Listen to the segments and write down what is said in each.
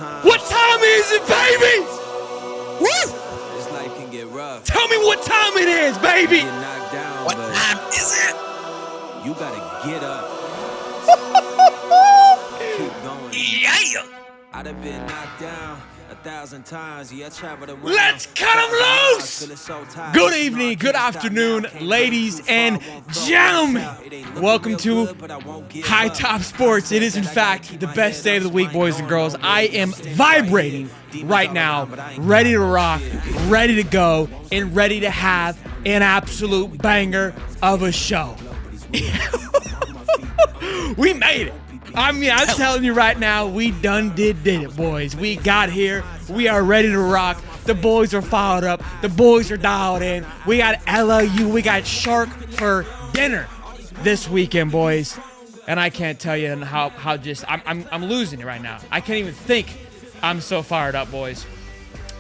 What time is it, baby? Woo! This life can get rough. Tell me what time it is, baby. Get knocked down, What but time is it? you gotta get up. Keep going. Yeah. I'd have been knocked down 1,000 times. Yeah, I traveled around. Let's cut 'em loose! Good evening, good afternoon, ladies and gentlemen. Welcome to High Top Sports. It is, in fact, the best day of the week, boys and girls. I am vibrating right now, ready to rock, ready to go, and ready to have an absolute banger of a show. We made it. I mean, I'm telling you right now, we done did it, boys. We got here. We are ready to rock. The boys are fired up. The boys are dialed in. We got LIU. We got Shark for dinner this weekend, boys. And I can't tell you how just I'm losing it right now. I can't even think. I'm so fired up, boys.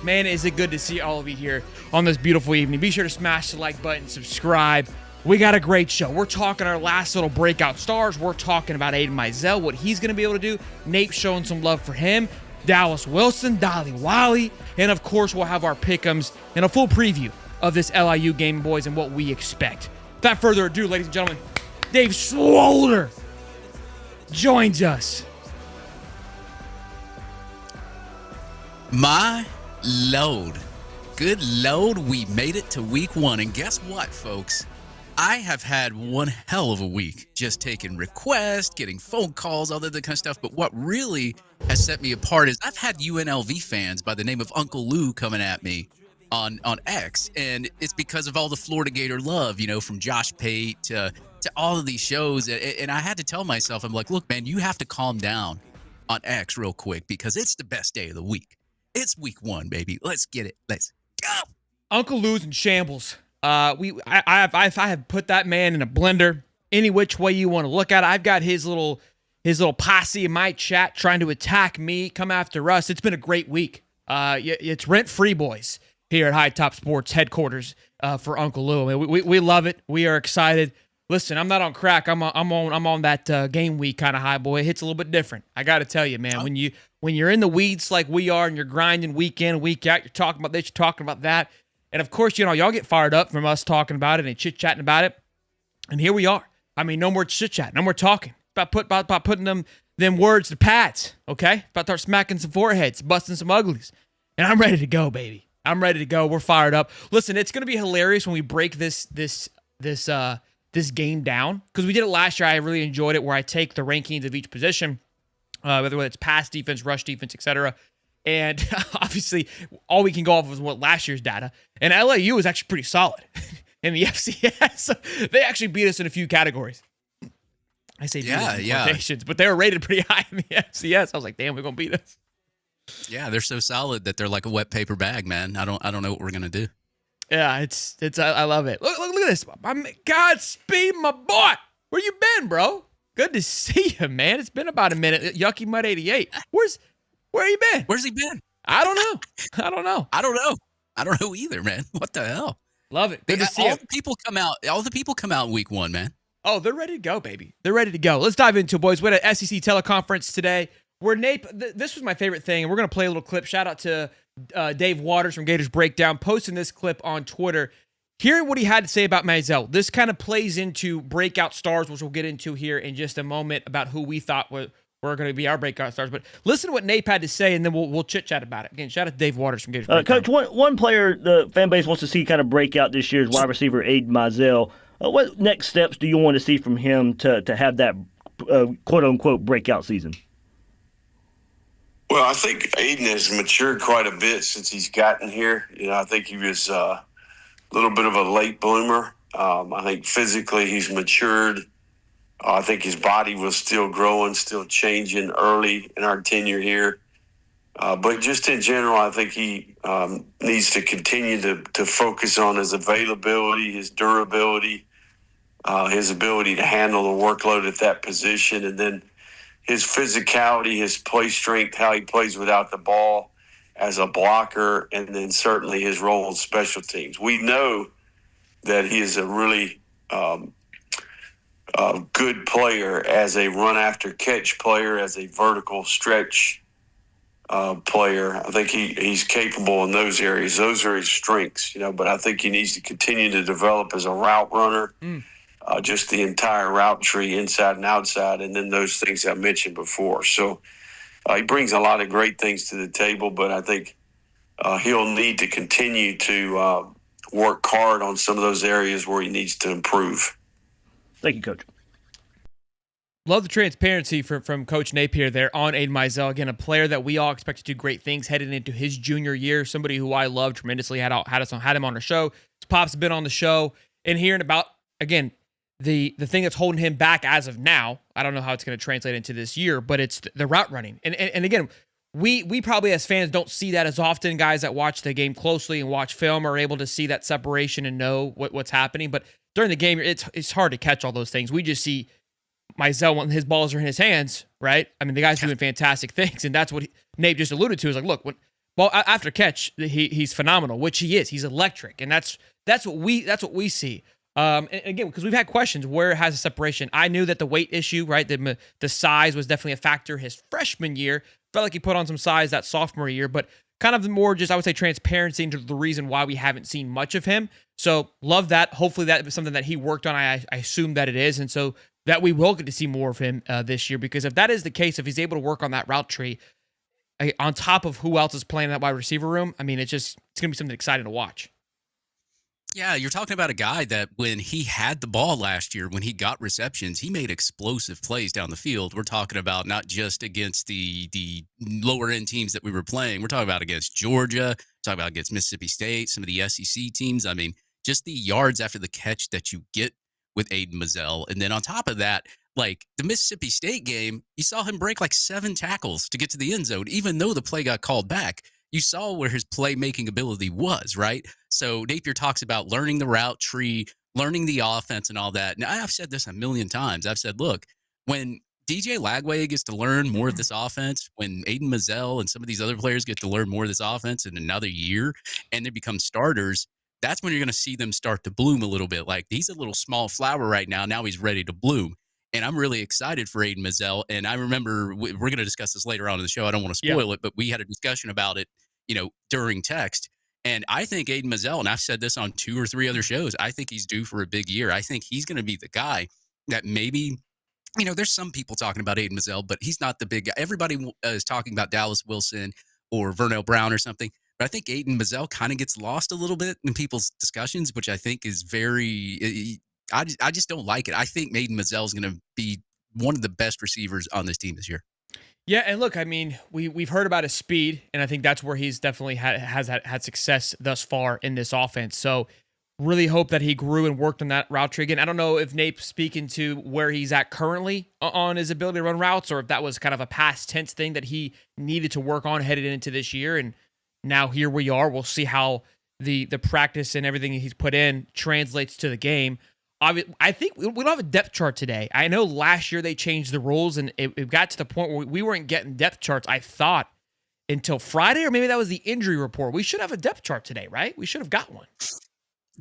Man, is it good to see all of you here on this beautiful evening. Be sure to smash the like button, subscribe. We got a great show. We're talking our last little breakout stars. We're talking about Aiden Mizell, what he's going to be able to do. Nate showing some love for him. Dallas Wilson, Dolly Wally. And, of course, we'll have our pick'ems and a full preview of this LIU game, boys, and what we expect. Without further ado, ladies and gentlemen, Dave Swolder joins us. My load. Good load. We made it to week one. And guess what, folks? I have had one hell of a week just taking requests, getting phone calls, all that kind of stuff. But what really has set me apart is I've had UNLV fans by the name of Uncle Lou coming at me on X. And it's because of all the Florida Gator love, you know, from Josh Pate to all of these shows. And I had to tell myself, I'm like, look, man, you have to calm down on X real quick because it's the best day of the week. It's week one, baby. Let's get it. Let's go. Uncle Lou's in shambles. I have put that man in a blender any which way you want to look at it. I've got his little posse in my chat trying to attack me, come after us. It's been a great week. It's rent-free, boys, here at High Top Sports headquarters for Uncle Lou. I mean, we love it. We are excited. Listen, I'm not on crack. I'm on that game week kind of high, boy. It hits a little bit different. I got to tell you, man. When you're in the weeds like we are and you're grinding week in, week out, you're talking about this, you're talking about that. And, of course, you know, y'all get fired up from us talking about it and chit-chatting about it. And here we are. I mean, no more chit-chat. No more talking. About putting them words to pads, okay? About to start smacking some foreheads, busting some uglies. And I'm ready to go, baby. I'm ready to go. We're fired up. Listen, it's going to be hilarious when we break this game down. Because we did it last year. I really enjoyed it where I take the rankings of each position, whether it's pass defense, rush defense, etc. And obviously, all we can go off of is what last year's data. And LIU is actually pretty solid in the FCS. They actually beat us in a few categories. I say quotations, but they were rated pretty high in the FCS. I was like, damn, we're going to beat us. Yeah, they're so solid that they're like a wet paper bag, man. I don't know what we're going to do. Yeah, it's I love it. Look at this. Godspeed, my boy. Where you been, bro? Good to see you, man. It's been about a minute. Yucky Mud 88. Where you been? Where's he been? I don't know. I don't know either, man. What the hell? Love it. Good to see all the people come out in week one, man. Oh, they're ready to go, baby. They're ready to go. Let's dive into it, boys. We had an SEC teleconference today where Nate, this was my favorite thing, and we're going to play a little clip. Shout out to Dave Waters from Gators Breakout, posting this clip on Twitter. Hearing what he had to say about Mizell. This kind of plays into breakout stars, which we'll get into here in just a moment about who we thought were going to be our breakout stars. But listen to what Nate had to say, and then we'll chit-chat about it. Again, shout out to Dave Waters from Gators Breakout. Coach, one player the fan base wants to see kind of break out this year is wide receiver Aiden Mizell. What next steps do you want to see from him to have that quote-unquote breakout season? Well, I think Aiden has matured quite a bit since he's gotten here. You know, I think he was a little bit of a late bloomer. I think physically he's matured. I think his body was still growing, still changing early in our tenure here. But just in general, I think he needs to continue to focus on his availability, his durability, his ability to handle the workload at that position, and then his physicality, his play strength, how he plays without the ball as a blocker, and then certainly his role in special teams. We know that he is a really good player as a run-after-catch player, as a vertical stretch player. I think he's capable in those areas. Those are his strengths, but I think he needs to continue to develop as a route runner, just the entire route tree inside and outside, and then those things I mentioned before. So he brings a lot of great things to the table, but I think he'll need to continue to work hard on some of those areas where he needs to improve. Thank you, Coach. Love the transparency from Coach Napier there on Aiden Mizell. Again, a player that we all expect to do great things heading into his junior year. Somebody who I love tremendously. Had him on our show. His pops have been on the show, and hearing about, again, the thing that's holding him back as of now. I don't know how it's going to translate into this year, but it's the route running. And again, we probably as fans don't see that as often. Guys that watch the game closely and watch film are able to see that separation and know what's happening. But during the game, it's hard to catch all those things. We just see Mizell when his balls are in his hands, right? I mean, the guy's doing fantastic things, and that's what Nate just alluded to. Is like, look, after catch, he's phenomenal, which he is. He's electric, and that's what we see. And again, because we've had questions, where has the separation? I knew that the weight issue, right, the size was definitely a factor his freshman year. Felt like he put on some size that sophomore year, but kind of the more just, I would say, transparency into the reason why we haven't seen much of him. So love that. Hopefully that was something that he worked on. I assume that it is, and so that we will get to see more of him this year, because if that is the case, if he's able to work on that route tree on top of who else is playing in that wide receiver room, I mean, it's going to be something exciting to watch. Yeah, you're talking about a guy that when he had the ball last year, when he got receptions, he made explosive plays down the field. We're talking about not just against the lower end teams that we were playing. We're talking about against Georgia, talking about against Mississippi State, some of the SEC teams. I mean, just the yards after the catch that you get with Aiden Mizell. And then on top of that, like the Mississippi State game, you saw him break like 7 tackles to get to the end zone, even though the play got called back. You saw where his playmaking ability was, right? So Napier talks about learning the route tree, learning the offense and all that. Now, I've said this a million times. I've said, look, when DJ Lagway gets to learn more of this offense, when Aiden Mizell and some of these other players get to learn more of this offense in another year and they become starters, that's when you're going to see them start to bloom a little bit. Like, he's a little small flower right now. Now he's ready to bloom. And I'm really excited for Aiden Mizell. And I remember we're going to discuss this later on in the show. I don't want to spoil it, but we had a discussion about it, during text. And I think Aiden Mizell, and I've said this on 2 or 3 other shows, I think he's due for a big year. I think he's going to be the guy that maybe, there's some people talking about Aiden Mizell, but he's not the big guy. Everybody is talking about Dallas Wilson or Vernell Brown or something. But I think Aiden Mizell kind of gets lost a little bit in people's discussions, which I think is very I just don't like it. I think Aiden Mizell is going to be one of the best receivers on this team this year. Yeah, and look, I mean, we've heard about his speed, and I think that's where he's definitely has had success thus far in this offense. So really hope that he grew and worked on that route tree. Again, I don't know if Nate's speaking to where he's at currently on his ability to run routes, or if that was kind of a past tense thing that he needed to work on headed into this year. And now here we are. We'll see how the practice and everything he's put in translates to the game. I think we don't have a depth chart today. I know last year they changed the rules, and it got to the point where we weren't getting depth charts, I thought, until Friday, or maybe that was the injury report. We should have a depth chart today, right? We should have got one.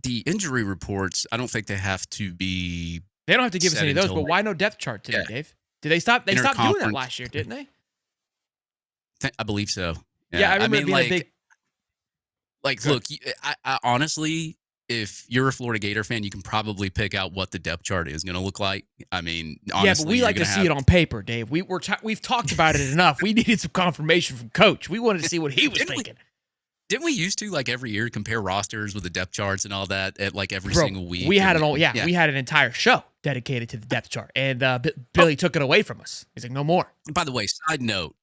The injury reports, I don't think they have to be. They don't have to give us any of those, but why no depth chart today, Dave? Did they stop? They stopped doing that last year, didn't they? I believe so. Yeah, I remember being a big. Look, I honestly, if you're a Florida Gator fan, you can probably pick out what the depth chart is going to look like. I mean, honestly, yeah, but we like to see it on paper, Dave. We've talked about it enough. We needed some confirmation from Coach. We wanted to see what he was thinking. Didn't we used to, every year, compare rosters with the depth charts and all that at every single week? We had we had an entire show dedicated to the depth chart, and Billy took it away from us. He's like, no more. By the way, side note,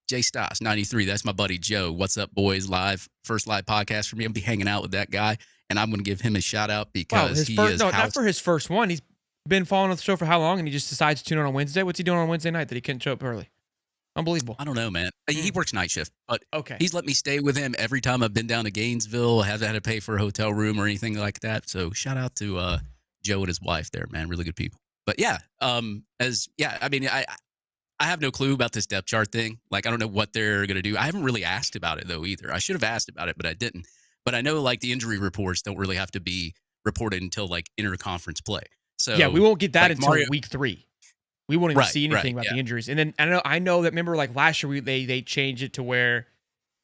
Jay Stoss, 93, that's my buddy Joe. What's up, boys? First live podcast for me. I'll be hanging out with that guy, and I'm going to give him a shout out because not for his first one. He's been following the show for how long, and he just decides to tune in on Wednesday? What's he doing on Wednesday night that he couldn't show up early? Unbelievable. I don't know, man. He works night shift, but okay. He's let me stay with him every time I've been down to Gainesville. I haven't had to pay for a hotel room or anything like that. So shout out to Joe and his wife there, man. Really good people. But I have no clue about this depth chart thing. I don't know what they're going to do. I haven't really asked about it, though, either. I should have asked about it, but I didn't. But I know, the injury reports don't really have to be reported until, interconference play. So yeah, we won't get that until week 3. We won't even Right, see anything about the injuries. And then I know that, remember, like last year they changed it to where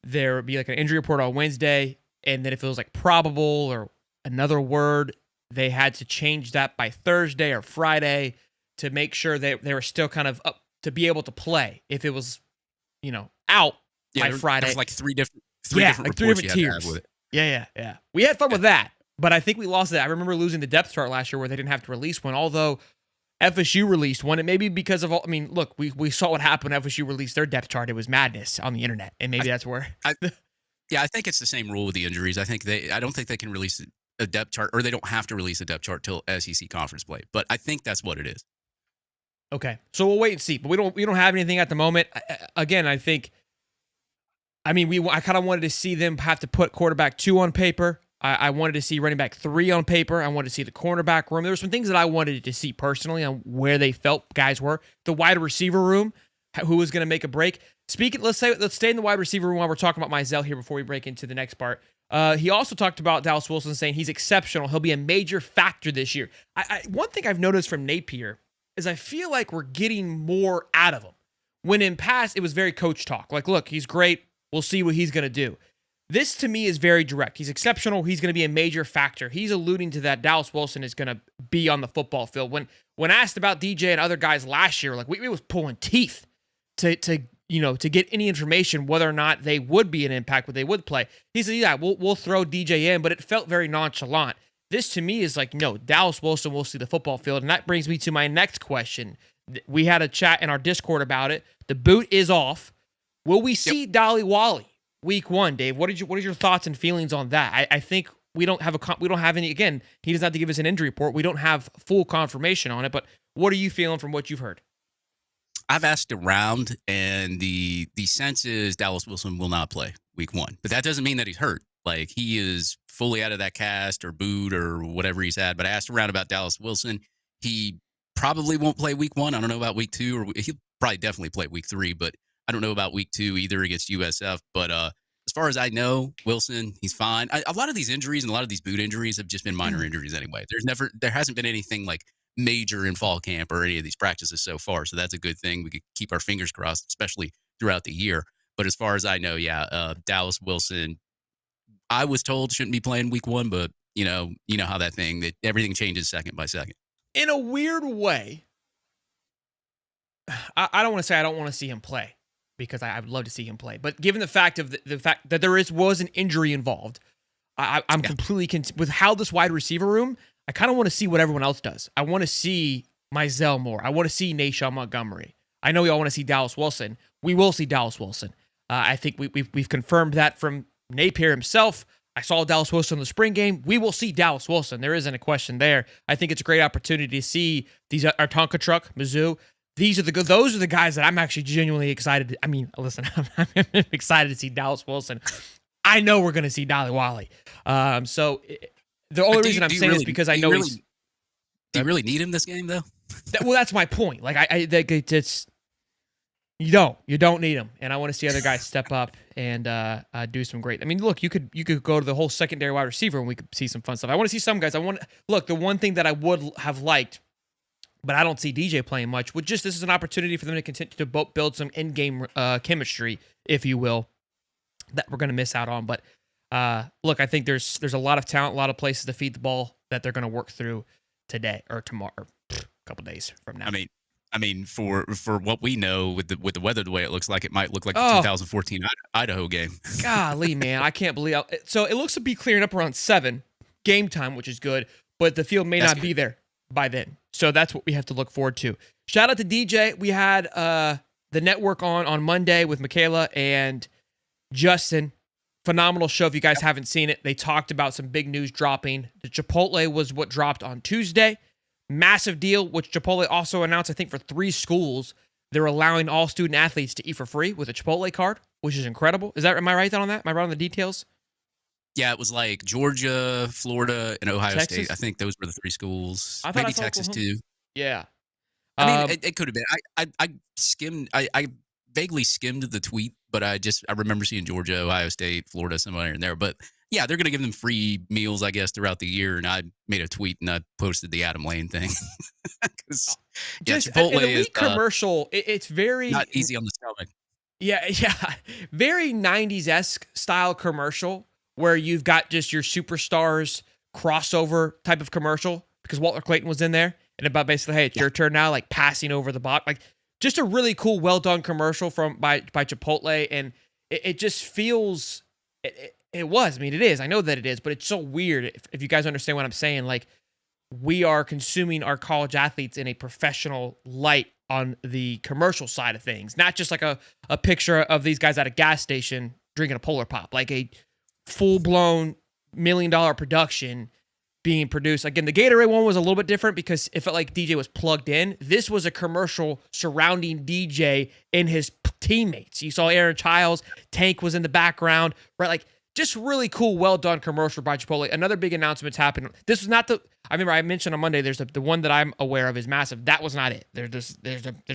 there would be like an injury report on Wednesday, and then if it was like probable or another word, they had to change that by Thursday or Friday to make sure that they were still kind of up to be able to play if it was, out by Friday. There's like three different reports you had to have with it. Yeah. We had fun with that, but I think we lost it. I remember losing the depth chart last year where they didn't have to release one, although FSU released one. It may be because of all. I mean, look, we saw what happened when FSU released their depth chart. It was madness on the internet, and maybe that's where. I think it's the same rule with the injuries. I don't think they can release a depth chart, or they don't have to release a depth chart till SEC conference play. But I think that's what it is. Okay, so we'll wait and see. But we don't have anything at the moment. Again, I think. I mean, I kind of wanted to see them have to put quarterback 2 on paper. I wanted to see running back 3 on paper. I wanted to see the cornerback room. There were some things that I wanted to see personally on where they felt guys were. The wide receiver room, who was going to make a break. Let's stay in the wide receiver room while we're talking about Mizell here before we break into the next part. He also talked about Dallas Wilson, saying he's exceptional. He'll be a major factor this year. One thing I've noticed from Napier is I feel like we're getting more out of him. When in past, it was very coach talk. Like, look, he's great. We'll see what he's going to do. This, to me, is very direct. He's exceptional. He's going to be a major factor. He's alluding to that Dallas Wilson is going to be on the football field. When asked about DJ and other guys last year, like we was pulling teeth to get any information whether or not they would be an impact, what they would play. He said, yeah, we'll throw DJ in, but it felt very nonchalant. This, to me, is like, no, Dallas Wilson will see the football field. And that brings me to my next question. We had a chat in our Discord about it. The boot is off. Will we see Dolly Wally week 1, Dave? What are your thoughts and feelings on that? I think we don't have any. Again, he doesn't have to give us an injury report. We don't have full confirmation on it. But what are you feeling from what you've heard? I've asked around, and the sense is Dallas Wilson will not play week 1. But that doesn't mean that he's hurt. Like, he is fully out of that cast or boot or whatever he's had. But I asked around about Dallas Wilson. He probably won't play week 1. I don't know about week 2, or he'll probably definitely play week 3. But I don't know about week 2 either against USF. But as far as I know, Wilson, he's fine. A lot of these injuries and a lot of these boot injuries have just been minor injuries anyway. There hasn't been anything like major in fall camp or any of these practices so far. So that's a good thing. We could keep our fingers crossed, especially throughout the year. But as far as I know, Dallas Wilson, I was told shouldn't be playing week 1, but you know how that everything changes second by second. In a weird way, I don't want to say I don't want to see him play, because I would love to see him play. But given the fact of the fact that there was an injury involved, I'm completely with how this wide receiver room. I kind of want to see what everyone else does. I want to see Mizell more. I want to see Nashawn Montgomery. I know we all want to see Dallas Wilson. We will see Dallas Wilson. I think we've confirmed that from Napier himself. I saw Dallas Wilson in the spring game. We will see Dallas Wilson. There isn't a question there. I think it's a great opportunity to see these Tonka Truck, Mizzou. Those are the guys that I'm actually genuinely excited. I mean, listen, I'm excited to see Dallas Wilson. I know we're going to see Dolly Wally. So the only reason I'm saying is because I know he's. Do you really need him this game, though? That's my point. Like it's you don't need him, and I want to see other guys step up and do some great. I mean, look, you could go to the whole secondary wide receiver, and we could see some fun stuff. I want to see some guys. The one thing that I would have liked, but I don't see DJ playing much. This is an opportunity for them to continue to build some in-game chemistry, if you will, that we're going to miss out on. But look, I think there's a lot of talent, a lot of places to feed the ball that they're going to work through today or tomorrow, or a couple days from now. I mean, for what we know with the weather the way it looks like, it might look like the 2014 Idaho game. Golly, man, I can't believe. So it looks to be clearing up around 7 game time, which is good, but the field may not be there by then. So that's what we have to look forward to. Shout out to DJ. We had the network on Monday with Michaela and Justin. Phenomenal show. If you guys haven't seen it, they talked about some big news dropping. The Chipotle was what dropped on Tuesday. Massive deal, which Chipotle also announced, I think, for 3 schools. They're allowing all student athletes to eat for free with a Chipotle card, which is incredible. Am I right on that? Am I right on the details? Yeah, it was like Georgia, Florida, and Ohio Texas? State. I think those were the 3 schools. I thought Maybe I saw Texas Oklahoma. too. Yeah. I mean, it could have been. I skimmed. I vaguely skimmed the tweet, but I remember seeing Georgia, Ohio State, Florida, somewhere in there. But yeah, they're going to give them free meals, I guess, throughout the year. And I made a tweet and I posted the Adam Lane thing. Just Chipotle an is elite commercial. It's very not easy on the stomach. Yeah, yeah. Very 90s-esque style commercial where you've got just your superstars crossover type of commercial because Walter Clayton was in there and about basically, hey, it's your turn now, like passing over the box. Like just a really cool, well done commercial by Chipotle. And it just feels it was. I mean, it is. I know that it is, but it's so weird if you guys understand what I'm saying. Like we are consuming our college athletes in a professional light on the commercial side of things, not just like a picture of these guys at a gas station drinking a Polar Pop, like a full-blown $1 million production being produced. Again, the Gatorade one was a little bit different because it felt like DJ was plugged in. This was a commercial surrounding DJ and his teammates. You saw Aaron Childs, Tank was in the background, right? Like just really cool, well done commercial by Chipotle. Another big announcement's happened. This was not I remember I mentioned on Monday. There's the one that I'm aware of is massive. That was not it. There's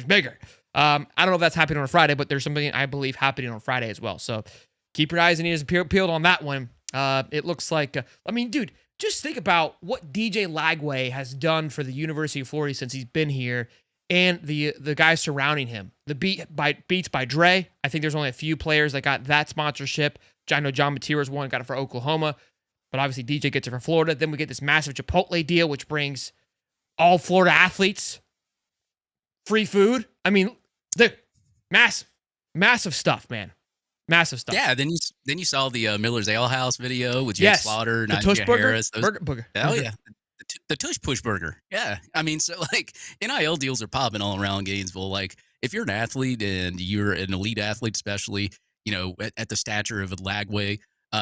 bigger. I don't know if that's happening on a Friday, but there's something I believe happening on Friday as well. So keep your eyes and ears peeled on that one. It looks like I mean, dude, just think about what DJ Lagway has done for the University of Florida since he's been here, and the guys surrounding him. The Beats by Dre. I think there's only a few players that got that sponsorship. I know John Mateer's one, got it for Oklahoma, but obviously DJ gets it for Florida. Then we get this massive Chipotle deal, which brings all Florida athletes free food. I mean, massive stuff, man. Massive stuff. Yeah, then you saw the Miller's Ale House video with Jake Slaughter, the Tush Harris. Burger. Oh yeah, the Tush Push Burger. Yeah, I mean, so like NIL deals are popping all around Gainesville. Like if you're an athlete and you're an elite athlete, especially at the stature of a Lagway,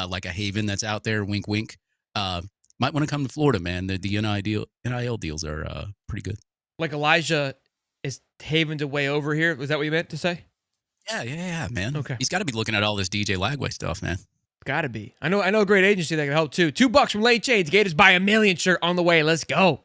like a Haven that's out there, wink wink, might want to come to Florida, man. The NIL deals are pretty good. Like Elijah is Haven's away over here. Was that what you meant to say? Yeah, man. Okay. He's got to be looking at all this DJ Lagway stuff, man. Got to be. I know a great agency that can help too. $2 from Lane Chains. Gators buy $1 million shirt on the way. Let's go,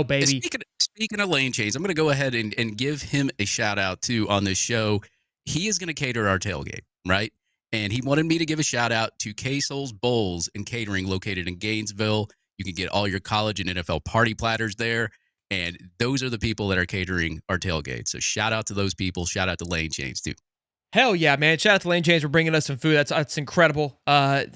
baby. Speaking of Lane Chains, I'm going to go ahead and give him a shout out too on this show. He is going to cater our tailgate, right? And he wanted me to give a shout out to K-Soul's Bowls and Catering located in Gainesville. You can get all your college and NFL party platters there. And those are the people that are catering our tailgate. So shout out to those people. Shout out to Lane Chains too. Hell yeah, man. Shout out to Lane Chains for bringing us some food. That's incredible.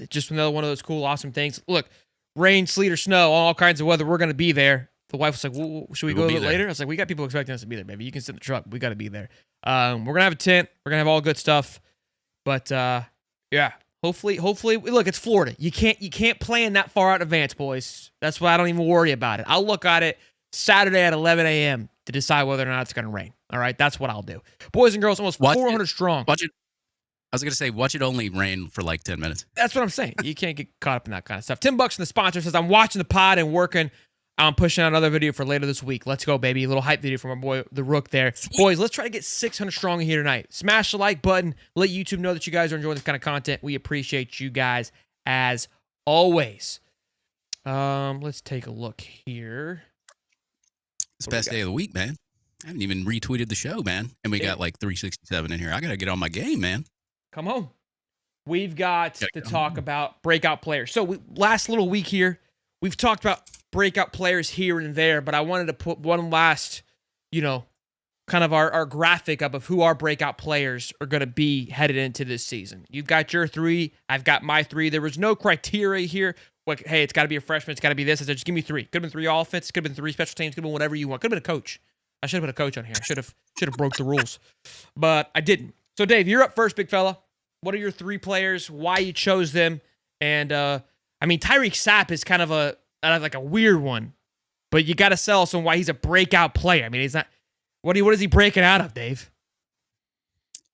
Just another one of those cool, awesome things. Look, rain, sleet, or snow, all kinds of weather, we're going to be there. The wife was like, well, should we go a little later? I was like, we got people expecting us to be there, baby. You can sit in the truck. We got to be there. We're going to have a tent. We're going to have all good stuff. But, yeah, hopefully, look, it's Florida. You can't plan that far out in advance, boys. That's why I don't even worry about it. I'll look at it Saturday at 11 a.m. to decide whether or not it's going to rain. All right, that's what I'll do. Boys and girls, almost 400 strong. Watch it. I was going to say, watch it only rain for like 10 minutes. That's what I'm saying. You can't get caught up in that kind of stuff. $10 from the sponsor says, I'm watching the pod and working. I'm pushing out another video for later this week. Let's go, baby. A little hype video from our boy, the Rook there. Boys, let's try to get 600 strong here tonight. Smash the like button. Let YouTube know that you guys are enjoying this kind of content. We appreciate you guys as always. Let's take a look here. It's the best day of the week, man. I haven't even retweeted the show, man. And we got like 367 in here. I got to get on my game, man. Come on. We've got to talk about breakout players. So last little week here, we've talked about breakout players here and there, but I wanted to put one last, kind of our graphic up of who our breakout players are going to be headed into this season. You've got your 3. I've got my 3. There was no criteria here. Like, hey, it's got to be a freshman. It's got to be this. I said, just give me 3. Could have been 3 offense. Could have been 3 special teams. Could have been whatever you want. Could have been a coach. I should have put a coach on here. I should have broke the rules, but I didn't. So, Dave, you're up first, big fella. What are your 3 players? Why you chose them? And Tyreek Sapp is kind of a weird one, but you got to sell us on why he's a breakout player. I mean, he's not. What is he breaking out of, Dave?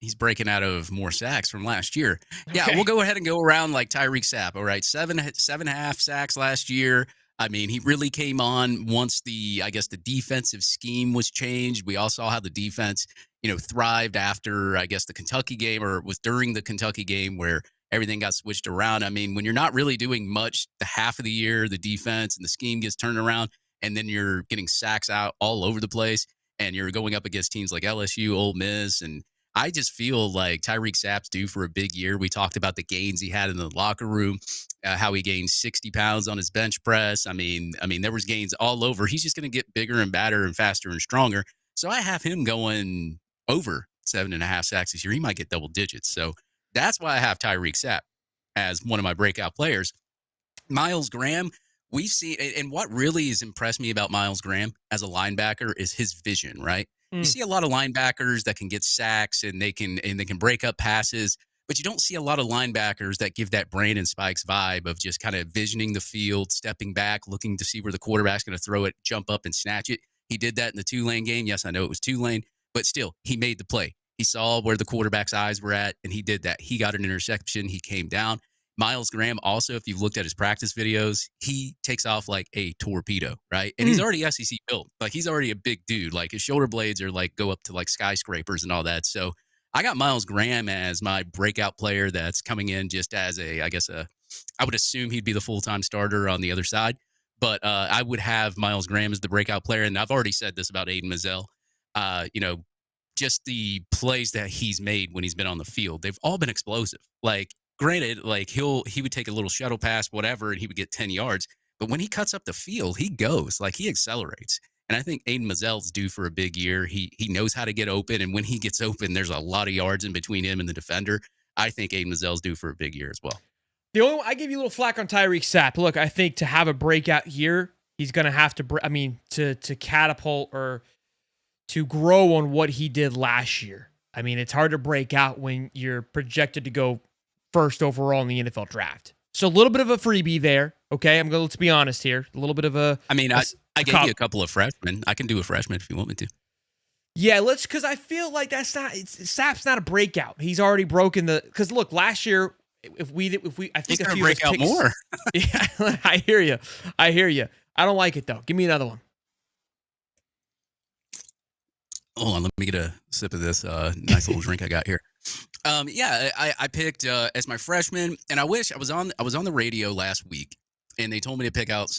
He's breaking out of more sacks from last year. Yeah, We'll go ahead and go around like Tyreek Sapp. All right, 7.5 sacks last year. I mean, he really came on once the defensive scheme was changed. We all saw how the defense, thrived after, the Kentucky game, or was during the Kentucky game where everything got switched around. I mean, when you're not really doing much the half of the year, the defense and the scheme gets turned around, and then you're getting sacks out all over the place, and you're going up against teams like LSU, Ole Miss, and I just feel like Tyreek Sapp's due for a big year. We talked about the gains he had in the locker room, how he gained 60 pounds on his bench press. I mean, there was gains all over. He's just going to get bigger and badder and faster and stronger. So I have him going over 7.5 sacks this year. He might get double digits. So that's why I have Tyreek Sapp as one of my breakout players. Myles Graham, we've seen, and what really has impressed me about Myles Graham as a linebacker is his vision, right? You see a lot of linebackers that can get sacks and they can break up passes, but you don't see a lot of linebackers that give that Brandon Spikes vibe of just kind of visioning the field, stepping back, looking to see where the quarterback's going to throw it, jump up and snatch it. He did that in the Tulane game. Yes, I know it was Tulane, but still, he made the play. He saw where the quarterback's eyes were at, and he did that. He got an interception. He came down. Myles Graham also, if you've looked at his practice videos, he takes off like a torpedo, right? And he's already SEC built. Like, he's already a big dude. Like, his shoulder blades are like go up to like skyscrapers and all that. So I got Myles Graham as my breakout player that's coming in just as I would assume he'd be the full-time starter on the other side. But I would have Myles Graham as the breakout player. And I've already said this about Aiden Mazzell. Just the plays that he's made when he's been on the field, they've all been explosive. Like, granted, like he would take a little shuttle pass, whatever, and he would get 10 yards. But when he cuts up the field, he goes, like, he accelerates. And I think Aiden Mazzell's due for a big year. He knows how to get open, and when he gets open, there's a lot of yards in between him and the defender. I think Aiden Mazzell's due for a big year as well. I give you a little flack on Tyreek Sapp. Look, I think to have a breakout year, he's going to have to, to catapult or to grow on what he did last year. I mean, it's hard to break out when you're projected to go first overall in the NFL draft. So a little bit of a freebie there. Okay, let's be honest here. A little bit of a. I mean, I gave you a couple of freshmen. I can do a freshman if you want me to. Yeah, because I feel like Sapp's not a breakout. He's already broken because look, last year, if we, I think he's a few break out more. Yeah, I hear you. I don't like it though. Give me another one. Hold on, let me get a sip of this nice little drink I got here. I picked as my freshman, and I wish I was on the radio last week, and they told me to pick out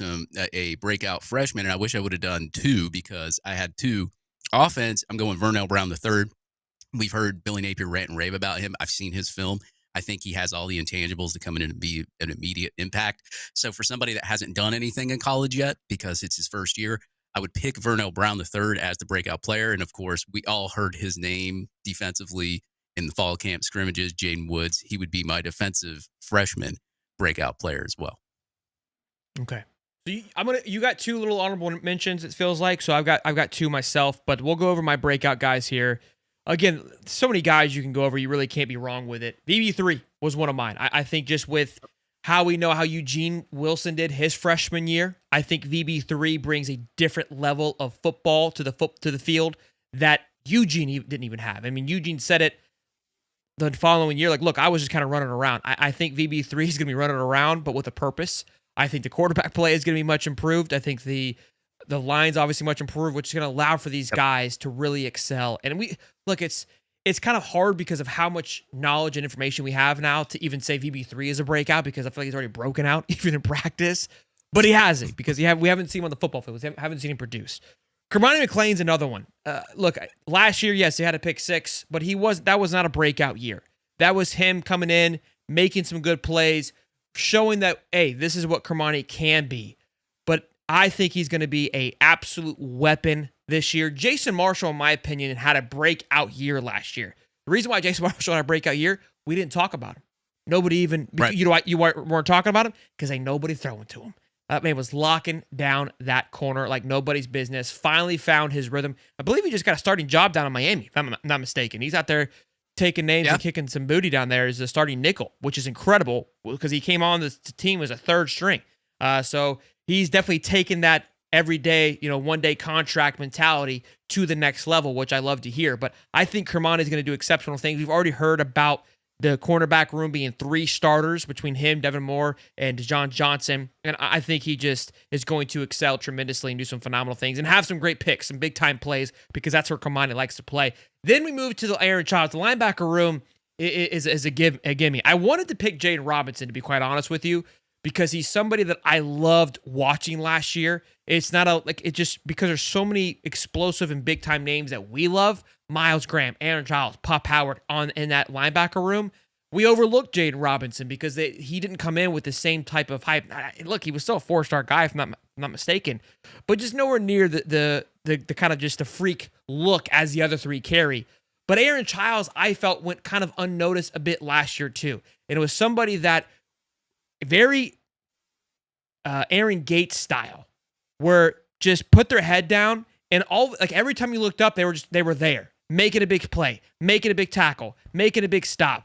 a breakout freshman, and I wish I would have done two because I had two. Offense, I'm going Vernell Brown III. We've heard Billy Napier rant and rave about him. I've seen his film. I think he has all the intangibles to come in and be an immediate impact. So for somebody that hasn't done anything in college yet, because it's his first year, I would pick Vernell Brown III as the breakout player. And of course, we all heard his name defensively in the fall camp scrimmages, Jaden Woods. He would be my defensive freshman breakout player as well. Okay. So you got two little honorable mentions, it feels like. So I've got two myself, but we'll go over my breakout guys here. Again, so many guys you can go over, you really can't be wrong with it. VB3 was one of mine. I think just with how we know how Eugene Wilson did his freshman year, I think VB3 brings a different level of football to the field that Eugene didn't even have. I mean, Eugene said it the following year, like, look, I was just kind of running around. I think VB3 is going to be running around, but with a purpose. I think the quarterback play is going to be much improved. I think the line's obviously much improved, which is going to allow for these guys to really excel. And it's kind of hard because of how much knowledge and information we have now to even say VB3 is a breakout, because I feel like he's already broken out even in practice. But he hasn't, because we haven't seen him on the football field. We haven't seen him produce. Kermani McLean's another one. Look, last year, yes, he had a pick six, but that was not a breakout year. That was him coming in, making some good plays, showing that, hey, this is what Kermani can be. But I think he's going to be an absolute weapon this year. Jason Marshall, in my opinion, had a breakout year last year. The reason why Jason Marshall had a breakout year, we didn't talk about him. Nobody even, right. You know why you weren't talking about him? Because ain't nobody throwing to him. That man was locking down that corner like nobody's business. Finally found his rhythm. I believe he just got a starting job down in Miami, if I'm not mistaken. He's out there taking names and kicking some booty down there as a starting nickel, which is incredible because he came on the team as a third string. So he's definitely taken that every day, one day contract mentality to the next level, which I love to hear. But I think Kermani is going to do exceptional things. We've already heard about the cornerback room being 3 starters between him, Devin Moore, and John Johnson. And I think he just is going to excel tremendously and do some phenomenal things and have some great picks, some big-time plays, because that's where Kermani likes to play. Then we move to the Aaron Childs. The linebacker room is a gimme. I wanted to pick Jaden Robinson, to be quite honest with you, because he's somebody that I loved watching last year. It's not just because there's so many explosive and big time names that we love. Miles Graham, Aaron Giles, Pop Howard in that linebacker room. We overlooked Jaden Robinson because he didn't come in with the same type of hype. Look, he was still a 4-star guy, if I'm not mistaken, but just nowhere near the kind of just a freak look as the other three carry. But Aaron Giles, I felt, went kind of unnoticed a bit last year too. And it was somebody that very Aaron Gates style, where just put their head down and every time you looked up, they were there, making a big play, making a big tackle, making a big stop.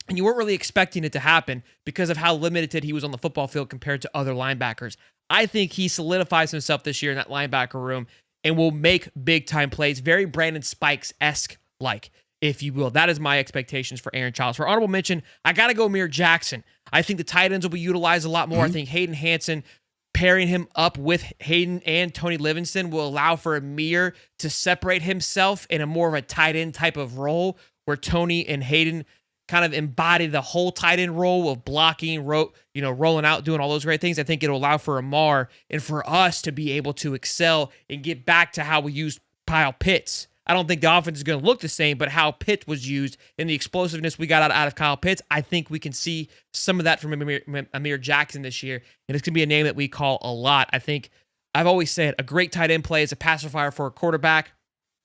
And you weren't really expecting it to happen because of how limited he was on the football field compared to other linebackers. I think he solidifies himself this year in that linebacker room and will make big-time plays, very Brandon Spikes-esque like, if you will. That is my expectations for Aaron Giles. For honorable mention, I got to go Amir Jackson. I think the tight ends will be utilized a lot more. I think Hayden Hansen, pairing him up with Hayden and Tony Livingston, will allow for Amir to separate himself in a more of a tight end type of role where Tony and Hayden kind of embody the whole tight end role of blocking, rolling out, doing all those great things. I think it'll allow for Amar and for us to be able to excel and get back to how we used Kyle Pitts. I don't think the offense is going to look the same, but how Pitts was used and the explosiveness we got out of Kyle Pitts, I think we can see some of that from Amir Jackson this year, and it's going to be a name that we call a lot. I think I've always said a great tight end play is a pacifier for a quarterback.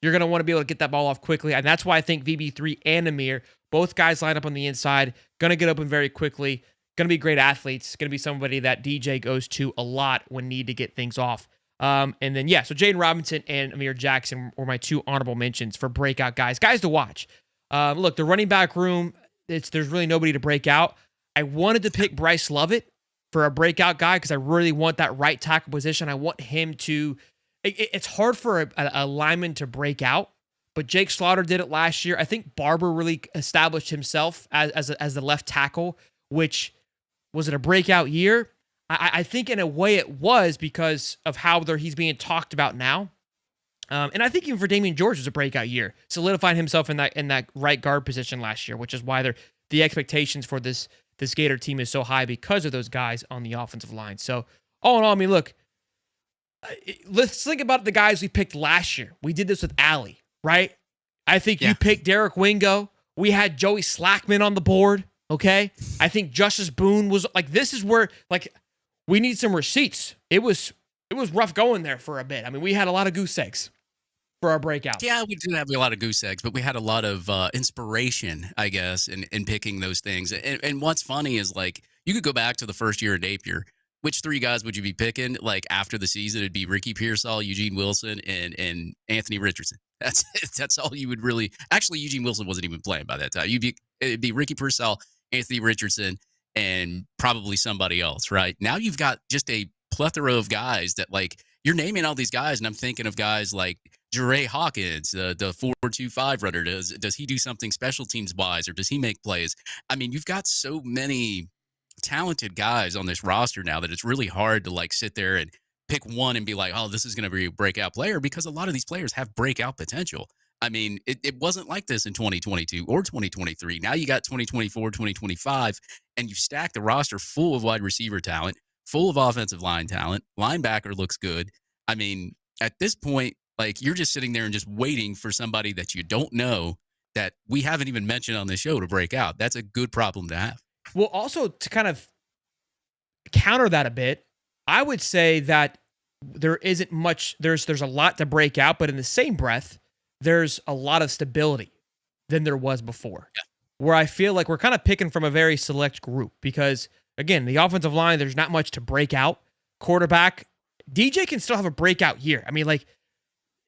You're going to want to be able to get that ball off quickly, and that's why I think VB3 and Amir, both guys line up on the inside, going to get open very quickly, going to be great athletes, going to be somebody that DJ goes to a lot when need to get things off. So Jaden Robinson and Amir Jackson were my two honorable mentions for breakout guys to watch. Look, the running back room, there's really nobody to break out. I wanted to pick Bryce Lovett for a breakout guy because I really want that right tackle position. I want him to. It's hard for a lineman to break out, but Jake Slaughter did it last year. I think Barber really established himself as the left tackle, which was it a breakout year? I think in a way it was because of how he's being talked about now. And I think even for Damian George was a breakout year, solidifying himself in that right guard position last year, which is why the expectations for this Gator team is so high because of those guys on the offensive line. So all in all, I mean, look, let's think about the guys we picked last year. We did this with Allie, right? I think you picked Derek Wingo. We had Joey Slackman on the board, okay? I think Justice Boone was this is where we need some receipts. It was rough going there for a bit. I mean, we had a lot of goose eggs for our breakout. Yeah, we did have a lot of goose eggs, but we had a lot of inspiration, I guess, in picking those things. And what's funny is you could go back to the first year of Napier. Which three guys would you be picking? After the season, it'd be Ricky Pearsall, Eugene Wilson, and Anthony Richardson. That's all you would really. Actually, Eugene Wilson wasn't even playing by that time. It'd be Ricky Pearsall, Anthony Richardson, and probably somebody else. Right now, you've got just a plethora of guys that you're naming all these guys, and I'm thinking of guys like Jeray Hawkins, the 4.25 runner. Does he do something special teams wise, or does he make plays? I mean, you've got so many talented guys on this roster now that it's really hard to sit there and pick one and be like, oh, this is going to be a breakout player, because a lot of these players have breakout potential. I mean, it wasn't like this in 2022 or 2023. Now you got 2024, 2025, and you've stacked the roster full of wide receiver talent, full of offensive line talent. Linebacker looks good. I mean, at this point, you're just sitting there and just waiting for somebody that you don't know that we haven't even mentioned on this show to break out. That's a good problem to have. Well, also to kind of counter that a bit, I would say that there isn't much. There's a lot to break out, but in the same breath, there's a lot of stability than there was before. Yeah. Where I feel like we're kind of picking from a very select group because, again, the offensive line, there's not much to break out. Quarterback, DJ can still have a breakout year. I mean,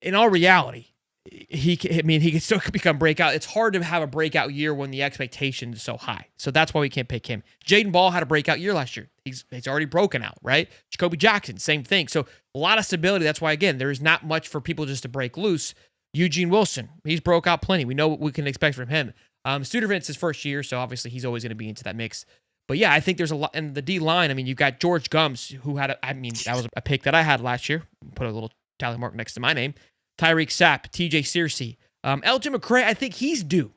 in all reality, he can still become breakout. It's hard to have a breakout year when the expectation is so high. So that's why we can't pick him. Jaden Ball had a breakout year last year. He's already broken out, right? Jacoby Jackson, same thing. So a lot of stability. That's why, again, there is not much for people just to break loose. Eugene Wilson, he's broke out plenty. We know what we can expect from him. Studervant's his first year, so obviously he's always going to be into that mix. But yeah, I think there's a lot in the D line. I mean, you've got George Gums, who that was a pick that I had last year. Put a little tally mark next to my name. Tyreek Sapp, TJ Searcy. Elgin McCray, I think he's due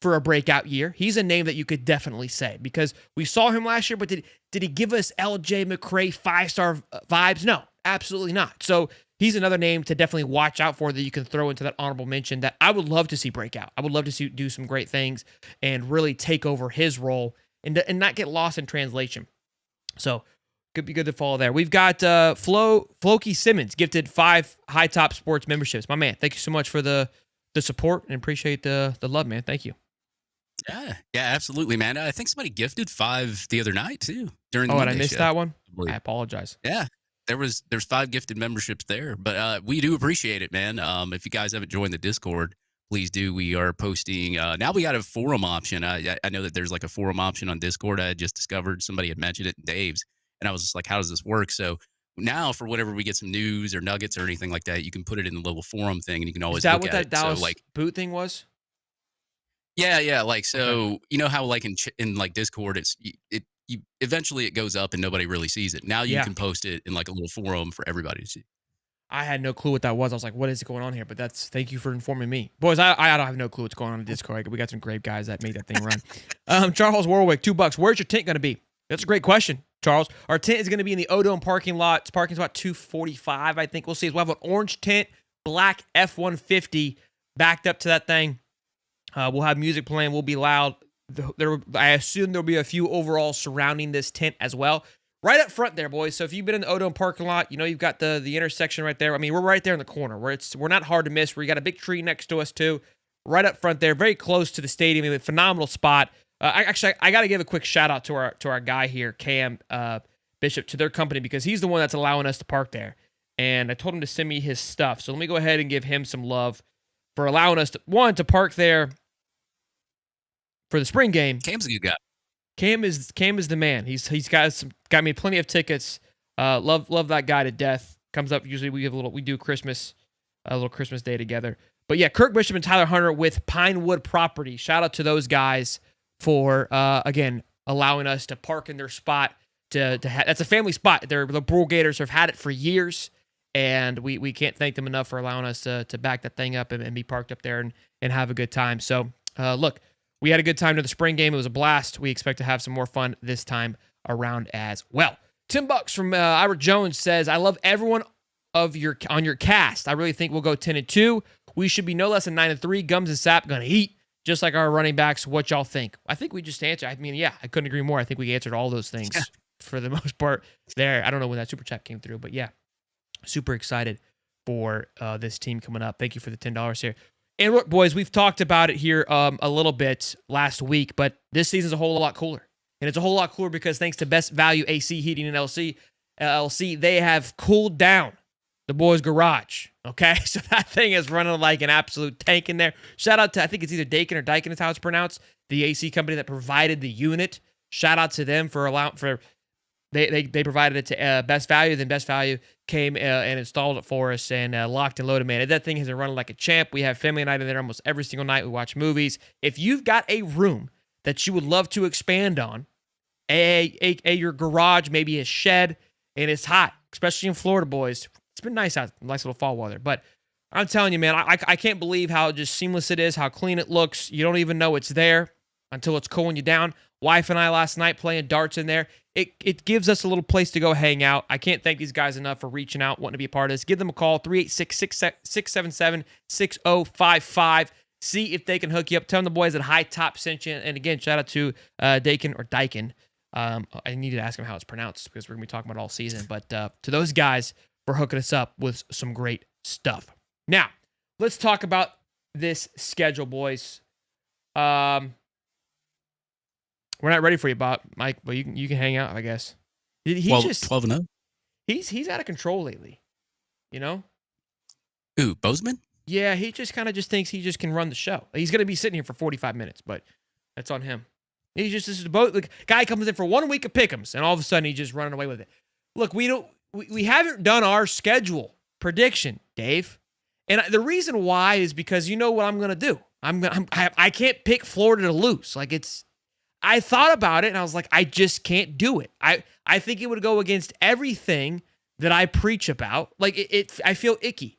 for a breakout year. He's a name that you could definitely say because we saw him last year, but did he give us LJ McCray 5-star vibes? No, absolutely not. So he's another name to definitely watch out for that you can throw into that honorable mention that I would love to see break out. I would love to see do some great things and really take over his role and not get lost in translation. So could be good to follow there. We've got Floki Simmons gifted 5 High Top Sports memberships. My man, thank you so much for the support and appreciate the love, man. Thank you. Yeah, absolutely, man. I think somebody gifted 5 the other night too during the and Monday I missed show. that one. I apologize. Yeah, there's 5 gifted memberships there, but we do appreciate it, man. If you guys haven't joined the Discord, please do. We are posting now. We got a forum option. I know that there's like a forum option on Discord. I just discovered somebody had mentioned it in Dave's, and I was just like, how does this work? So now, for whatever we get some news or nuggets or anything like that, you can put it in the little forum thing, and you can always Is that look what at that it. Dallas So, like, boot thing was? Yeah. Like, so you know how like in like Discord, eventually it goes up and nobody really sees it. Now you can post it in like a little forum for everybody to see. I had no clue what that was. I was like, what is going on here? But thank you for informing me. Boys, I don't have no clue what's going on in Discord. We got some great guys that made that thing run. Charles Warwick, $2. Where's your tent going to be? That's a great question, Charles. Our tent is going to be in the O-Dome parking lot. It's parking spot 245, I think. We'll see. We'll have an orange tent, black F-150 backed up to that thing. We'll have music playing. We'll be loud. I assume there'll be a few overalls surrounding this tent as well. Right up front there, boys. So if you've been in the O-Dome parking lot, you know you've got the intersection right there. I mean, we're right there in the corner where we're not hard to miss. We got a big tree next to us too, right up front there, very close to the stadium. I mean, phenomenal spot. I got to give a quick shout out to our guy here, Cam Bishop, to their company because he's the one that's allowing us to park there. And I told him to send me his stuff. So let me go ahead and give him some love for allowing us to park there for the spring game. Cam's a good guy. Cam is the man. He's got me plenty of tickets. Love that guy to death. Comes up usually we do a little Christmas day together. But yeah, Kirk Bishop and Tyler Hunter with Pinewood Property. Shout out to those guys for again allowing us to park in their spot. That's a family spot. The Bull Gators have had it for years, and we can't thank them enough for allowing us to back that thing up and be parked up there and have a good time. So look. We had a good time to the spring game. It was a blast. We expect to have some more fun this time around as well. $10 from Ira Jones says, I love everyone on your cast. I really think we'll go 10-2. We should be no less than 9-3. Gums and Sap gonna eat, just like our running backs. What y'all think? I think we just answered. I mean, yeah, I couldn't agree more. I think we answered all those things for the most part there. I don't know when that super chat came through, but yeah, super excited for this team coming up. Thank you for the $10 here. And look, boys, we've talked about it here a little bit last week, but this season's a whole lot cooler. And it's a whole lot cooler because thanks to Best Value AC Heating and LLC, they have cooled down the boys' garage. Okay? So that thing is running like an absolute tank in there. Shout out to, I think it's either Dakin or Daikin is how it's pronounced, the AC company that provided the unit. Shout out to them they provided it to Best Value. Then Best Value came and installed it for us and locked and loaded, man. That thing has been running like a champ. We have family night in there almost every single night. We watch movies. If you've got a room that you would love to expand on, your garage, maybe a shed, and it's hot, especially in Florida, boys. It's been nice out, nice little fall weather. But I'm telling you, man, I can't believe how just seamless it is, how clean it looks. You don't even know it's there until it's cooling you down. Wife and I last night playing darts in there. It gives us a little place to go hang out. I can't thank these guys enough for reaching out, wanting to be a part of this. Give them a call, 386-677-6055. See if they can hook you up. Tell them the boys at High Top sent you. And again, shout out to Daikin. I need to ask him how it's pronounced because we're going to be talking about it all season. But to those guys for hooking us up with some great stuff. Now, let's talk about this schedule, boys. We're not ready for you, Bob. Mike, but you can hang out, I guess. He's 12-0. He's out of control lately. You know? Ooh, Bozeman? Yeah, he just kind of thinks he just can run the show. He's going to be sitting here for 45 minutes, but that's on him. He's just this is the guy comes in for 1 week of pick'ems, and all of a sudden he's just running away with it. Look, we haven't done our schedule prediction, Dave, and the reason why is because you know what I'm going to do. I can't pick Florida to lose. I thought about it and I was like, I just can't do it. I think it would go against everything that I preach about. I feel icky.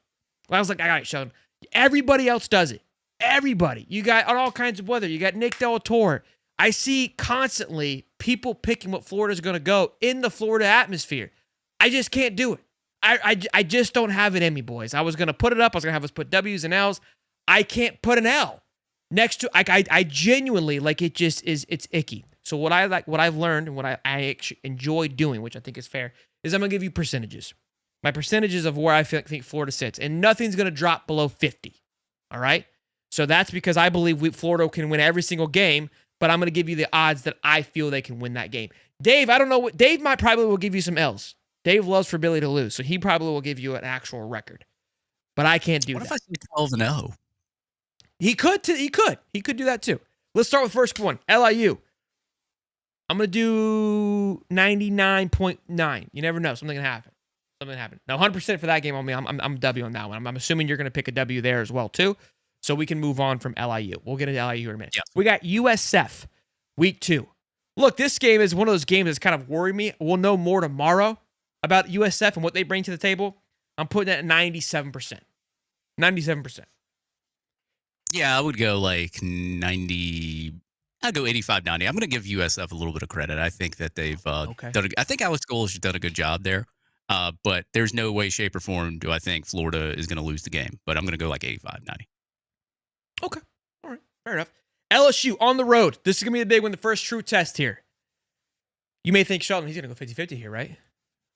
I was like, all right, Sean, everybody else does it. Everybody. You got on all kinds of weather. You got Nick Del Torre. I see constantly people picking what Florida's going to go in the Florida atmosphere. I just can't do it. I just don't have it in me, boys. I was going to put it up. I was going to have us put W's and L's. I can't put an L next to, I genuinely, like, it just is, it's icky. So what I've learned and what I actually enjoy doing, which I think is fair, is I'm going to give you percentages. My percentages of where I think Florida sits. And nothing's going to drop below 50. All right? So that's because I believe Florida can win every single game, but I'm going to give you the odds that I feel they can win that game. Dave, I don't know what, Dave might probably will give you some L's. Dave loves for Billy to lose, so he probably will give you an actual record. But I can't do that. What if I say 12-0? He could do that too. Let's start with first one, LIU. I'm going to do 99.9. You never know. Something can happen. Now, 100% for that game on me. I'm a W on that one. I'm assuming you're going to pick a W there as well too. So we can move on from LIU. We'll get into LIU in a minute. Yes. We got USF week 2. Look, this game is one of those games that's kind of worried me. We'll know more tomorrow about USF and what they bring to the table. I'm putting it at 97%. 97%. Yeah, I would go like 90. I'd go 85, 90. I'm going to give USF a little bit of credit. I think that they've done. I think Alex Golesh has done a good job there. But there's no way, shape, or form do I think Florida is going to lose the game. But I'm going to go like 85, 90. Okay. All right. Fair enough. LSU on the road. This is going to be the big one, the first true test here. You may think, Sheldon, he's going to go 50-50 here, right?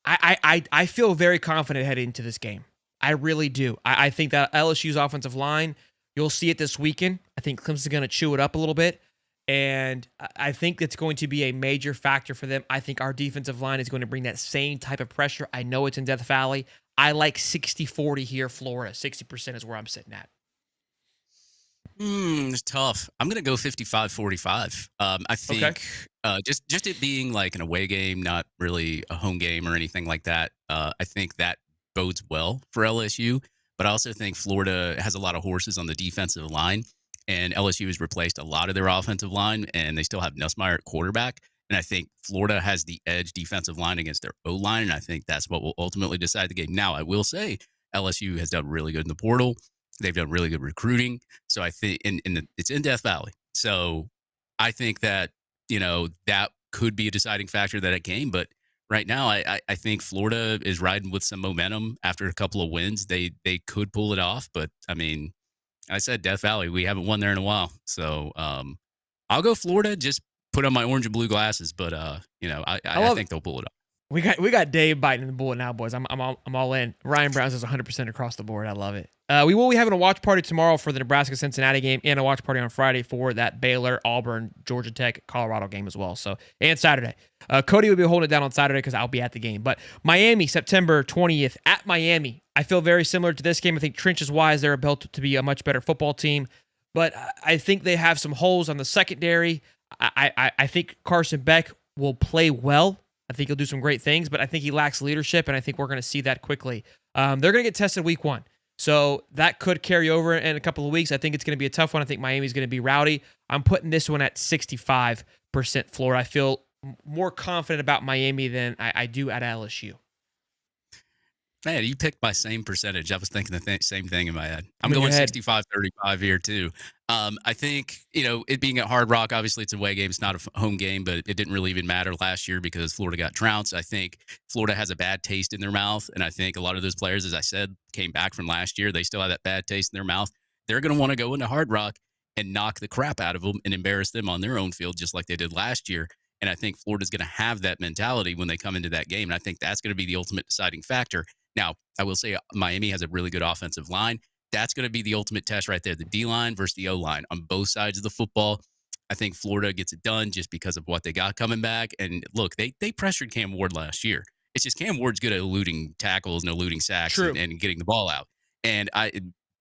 I feel very confident heading into this game. I really do. I think that LSU's offensive line, you'll see it this weekend. I think Clemson's going to chew it up a little bit. And I think it's going to be a major factor for them. I think our defensive line is going to bring that same type of pressure. I know it's in Death Valley. I like 60-40 here, Florida. 60% is where I'm sitting at. It's tough. I'm going to go 55-45. I think just it being like an away game, not really a home game or anything like that, I think that bodes well for LSU. But I also think Florida has a lot of horses on the defensive line, and LSU has replaced a lot of their offensive line, and they still have Nussmeier at quarterback. And I think Florida has the edge defensive line against their O-line, and I think that's what will ultimately decide the game. Now, I will say LSU has done really good in the portal. They've done really good recruiting. So I think it's in Death Valley. So I think that, that could be a deciding factor of that game. But right now, I think Florida is riding with some momentum after a couple of wins. They could pull it off. But, I mean, I said Death Valley. We haven't won there in a while. So I'll go Florida, just put on my orange and blue glasses. But, I think they'll pull it off. We got Dave biting the bullet now, boys. I'm all in. Ryan Brown says 100% across the board. I love it. We will be having a watch party tomorrow for the Nebraska-Cincinnati game and a watch party on Friday for that Baylor, Auburn, Georgia Tech, Colorado game as well. So, and Saturday. Cody will be holding it down on Saturday because I'll be at the game. But Miami, September 20th at Miami. I feel very similar to this game. I think trenches-wise, they're built to be a much better football team. But I think they have some holes on the secondary. I think Carson Beck will play well. I think he'll do some great things, but I think he lacks leadership, and I think we're going to see that quickly. They're going to get tested week 1. So that could carry over in a couple of weeks. I think it's going to be a tough one. I think Miami's going to be rowdy. I'm putting this one at 65% Florida. I feel more confident about Miami than I do at LSU. Man, you picked my same percentage. I was thinking the same thing in my head. I'm going 65-35 here too. I think, it being at Hard Rock, obviously it's a away game. It's not a home game, but it didn't really even matter last year because Florida got trounced. I think Florida has a bad taste in their mouth. And I think a lot of those players, as I said, came back from last year. They still have that bad taste in their mouth. They're going to want to go into Hard Rock and knock the crap out of them and embarrass them on their own field, just like they did last year. And I think Florida's going to have that mentality when they come into that game. And I think that's going to be the ultimate deciding factor. Now, I will say Miami has a really good offensive line. That's going to be the ultimate test right there, the D-line versus the O-line on both sides of the football. I think Florida gets it done just because of what they got coming back. And look, they pressured Cam Ward last year. It's just Cam Ward's good at eluding tackles and eluding sacks and getting the ball out. And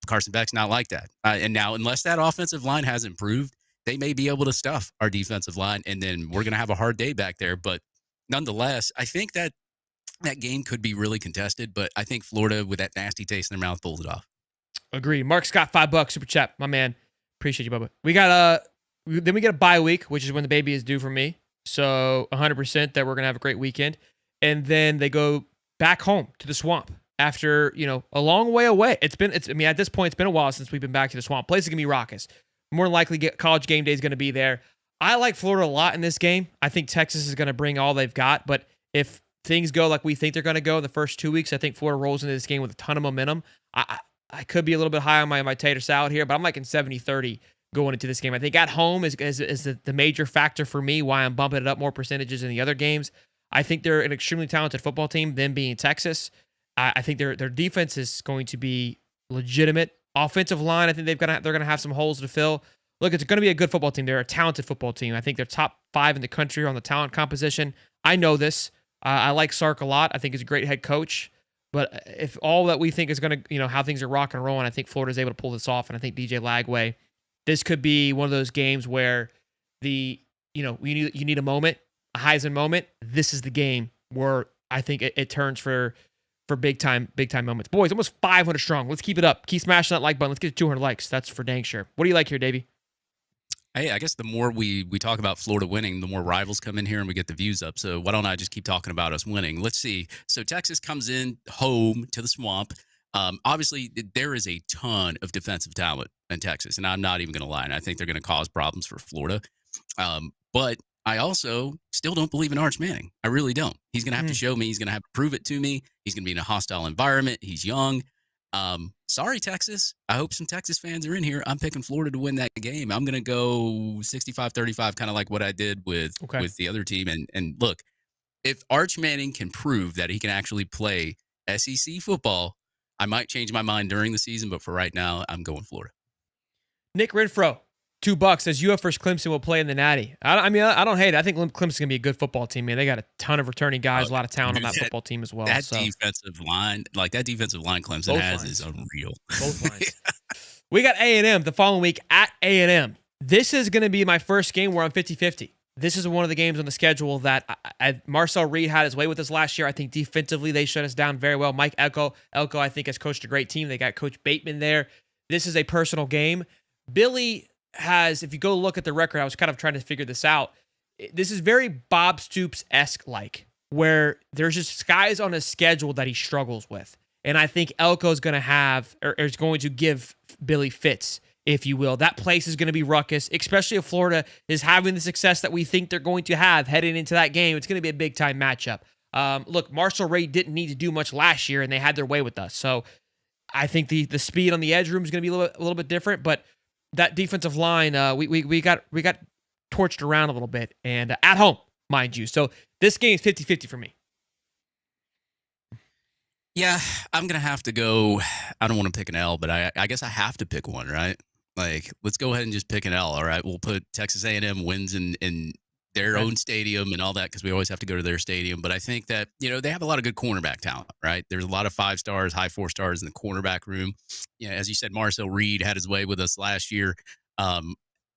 Carson Beck's not like that. And now, unless that offensive line has improved, they may be able to stuff our defensive line, and then we're going to have a hard day back there. But nonetheless, I think that game could be really contested, but I think Florida, with that nasty taste in their mouth, pulls it off. Agree. Mark's got $5 super chat, my man. Appreciate you, Bubba. We got then we get a bye week, which is when the baby is due for me. So 100% that we're gonna have a great weekend, and then they go back home to the Swamp after, a long way away. At this point, it's been a while since we've been back to the Swamp. Place is going to be raucous. More than likely, College game day is going to be there. I like Florida a lot in this game. I think Texas is going to bring all they've got, but if things go like we think they're going to go in the first 2 weeks, I think Florida rolls into this game with a ton of momentum. I could be a little bit high on my tater salad here, but I'm liking 70-30 going into this game. I think at home is the major factor for me, why I'm bumping it up more percentages in the other games. I think they're an extremely talented football team, them being Texas. I think their defense is going to be legitimate. Offensive line, I think they're going to have some holes to fill. Look, it's going to be a good football team. They're a talented football team. I think they're top 5 in the country on the talent composition. I know this. I like Sark a lot. I think he's a great head coach. But if all that we think is going to, how things are rocking and rolling, I think Florida's able to pull this off. And I think DJ Lagway, this could be one of those games where you need a moment, a Heisman moment. This is the game where I think it turns for big time moments. Boys, almost 500 strong. Let's keep it up. Keep smashing that like button. Let's get to 200 likes. That's for dang sure. What do you like here, Davey? Hey, I guess the more we talk about Florida winning, the more rivals come in here and we get the views up. So why don't I just keep talking about us winning? Let's see. So Texas comes in home to the Swamp. Obviously, there is a ton of defensive talent in Texas, and I'm not even going to lie. And I think they're going to cause problems for Florida. But I also still don't believe in Arch Manning. I really don't. He's going to have to show me. He's going to have to prove it to me. He's going to be in a hostile environment. He's young. Sorry, Texas. I hope some Texas fans are in here. I'm picking Florida to win that game. I'm going to go 65-35, kind of like what I did with the other team. And look, if Arch Manning can prove that he can actually play SEC football, I might change my mind during the season, but for right now, I'm going Florida. Nick Renfro, $2 says UF versus Clemson will play in the Natty. I don't hate it. I think Clemson's going to be a good football team, man. They got a ton of returning guys, a lot of talent on that football team as well. That defensive line Clemson has is unreal. Both lines. We got A&M the following week at A&M. This is going to be my first game where I'm 50-50. This is one of the games on the schedule that Marcel Reed had his way with us last year. I think defensively they shut us down very well. Mike Elko, I think, has coached a great team. They got Coach Bateman there. This is a personal game. Billy has, if you go look at the record, I was kind of trying to figure this out. This is very Bob Stoops-esque like, where there's just guys on his schedule that he struggles with. And I think Elko is going to have, or is going to give Billy fits, if you will. That place is going to be ruckus, especially if Florida is having the success that we think they're going to have heading into that game. It's going to be a big-time matchup. Look, Marshall Ray didn't need to do much last year, and they had their way with us. So I think the speed on the edge room is going to be a little bit different, but that defensive line, we got torched around a little bit, and at home, mind you. So this game is 50-50 for me. Yeah, I'm going to have to go. I don't want to pick an L, but I guess I have to pick one, right? Like, let's go ahead and just pick an L, all right? We'll put Texas A&M wins in their own stadium and all that because we always have to go to their stadium. But I think that, they have a lot of good cornerback talent, right? There's a lot of 5 stars, high 4 stars in the cornerback room. As you said, Marcel Reed had his way with us last year.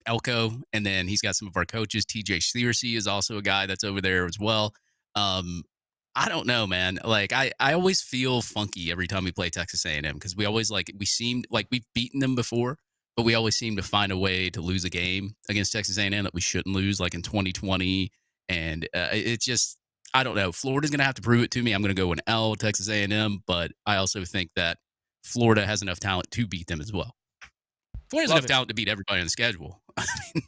Elko, and then he's got some of our coaches. TJ Searcy is also a guy that's over there as well. I don't know, man. Like, I always feel funky every time we play Texas A&M because we always we seem like we've beaten them before, but we always seem to find a way to lose a game against Texas A&M that we shouldn't lose, like in 2020. And it's just, I don't know. Florida's going to have to prove it to me. I'm going to go an L, Texas A&M, but I also think that Florida has enough talent to beat them as well. Florida has enough talent to beat everybody on the schedule.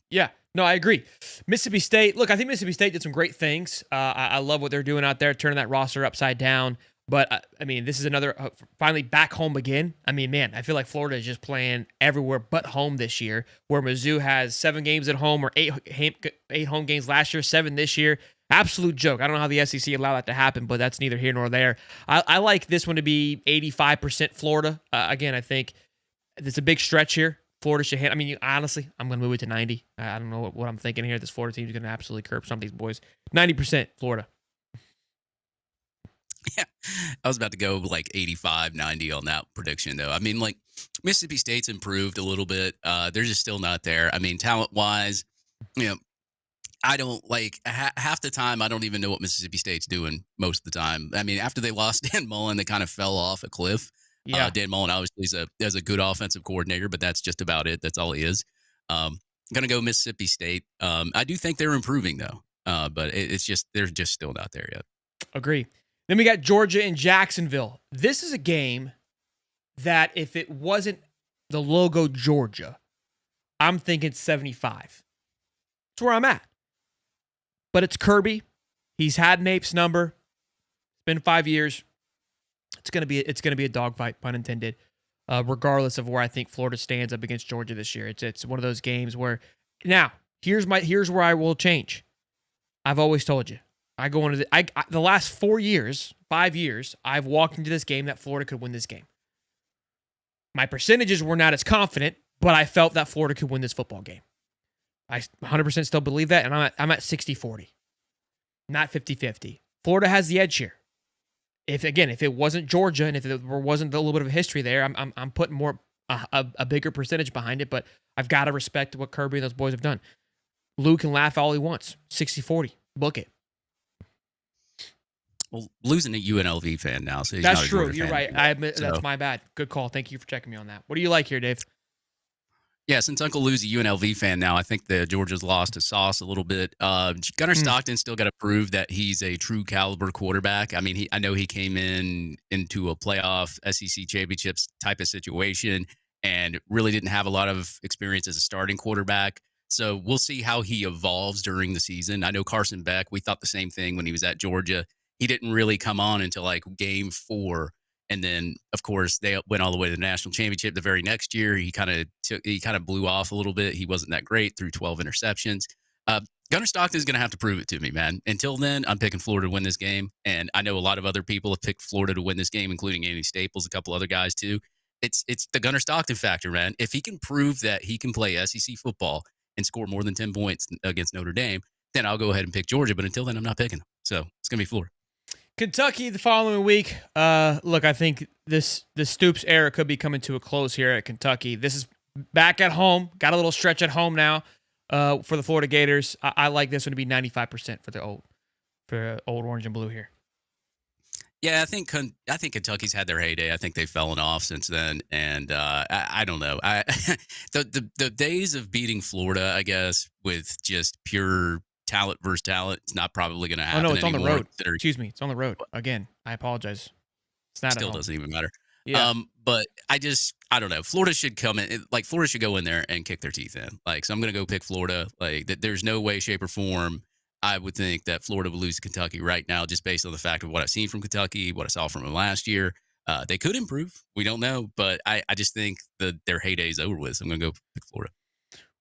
Yeah. No, I agree. Mississippi State, look, I think Mississippi State did some great things. I love what they're doing out there, turning that roster upside down. But, this is another, finally back home again. Man, I feel like Florida is just playing everywhere but home this year, where Mizzou has 7 games at home or 8 home games last year, 7 this year. Absolute joke. I don't know how the SEC allowed that to happen, but that's neither here nor there. I like this one to be 85% Florida. Again, I think it's a big stretch here. Florida should hit. Honestly, I'm going to move it to 90. I don't know what I'm thinking here. This Florida team is going to absolutely curb some of these boys. 90% Florida. Yeah, I was about to go 85, 90 on that prediction, though. Mississippi State's improved a little bit. They're just still not there. Talent-wise, I don't half the time, I don't even know what Mississippi State's doing most of the time. After they lost Dan Mullen, they kind of fell off a cliff. Yeah. Dan Mullen obviously is a good offensive coordinator, but that's just about it. That's all he is. I'm going to go Mississippi State. I do think they're improving, though, but it's just they're just still not there yet. Agree. Then we got Georgia and Jacksonville. This is a game that if it wasn't the logo Georgia, I'm thinking 75. That's where I'm at. But it's Kirby. He's had Nape's number. It's been 5 years. It's gonna be a dogfight, pun intended. Regardless of where I think Florida stands up against Georgia this year, it's one of those games where now here's where I will change. I've always told you. I go into the last 5 years, I've walked into this game that Florida could win this game. My percentages were not as confident, but I felt that Florida could win this football game. I 100% still believe that, and I'm at 60-40, not 50-50. Florida has the edge here. If it wasn't Georgia and if there wasn't a little bit of history there, I'm putting more a bigger percentage behind it, but I've got to respect what Kirby and those boys have done. Lou can laugh all he wants. 60-40. Book it. Well, Lou's a UNLV fan now, so he's that's not a true. Georgia You're fan right. anymore. I admit that's my bad. Good call. Thank you for checking me on that. What do you like here, Dave? Yeah, since Uncle Lou's a UNLV fan now, I think the Georgia's lost his sauce a little bit. Gunnar Stockton still got to prove that he's a true caliber quarterback. I mean, I know he came into a playoff SEC championships type of situation and really didn't have a lot of experience as a starting quarterback. So we'll see how he evolves during the season. I know Carson Beck, we thought the same thing when he was at Georgia. He didn't really come on until like game 4. And then, of course, they went all the way to the national championship the very next year. He kind of blew off a little bit. He wasn't that great, threw 12 interceptions. Gunnar Stockton is going to have to prove it to me, man. Until then, I'm picking Florida to win this game. And I know a lot of other people have picked Florida to win this game, including Andy Staples, a couple other guys too. It's the Gunnar Stockton factor, man. If he can prove that he can play SEC football and score more than 10 points against Notre Dame, then I'll go ahead and pick Georgia. But until then, I'm not picking them. So it's going to be Florida. Kentucky the following week. Look, I think the Stoops era could be coming to a close here at Kentucky. This is back at home. Got a little stretch at home now for the Florida Gators. I like this one to be 95% for old orange and blue here. Yeah, I think Kentucky's had their heyday. I think they've fallen off since then, and I don't know. The days of beating Florida, I guess, with just pure talent versus talent, it's not probably going to happen. Oh no, it's anymore. on the road. Excuse me, it's on the road again. I apologize. It's not still doesn't even matter. Yeah. But I don't know. Florida should come in. Florida should go in there and kick their teeth in. So I'm going to go pick Florida. There's no way, shape, or form I would think that Florida would lose to Kentucky right now, just based on the fact of what I've seen from Kentucky, what I saw from them last year. They could improve. We don't know, but I just think that their heyday is over with. So I'm going to go pick Florida.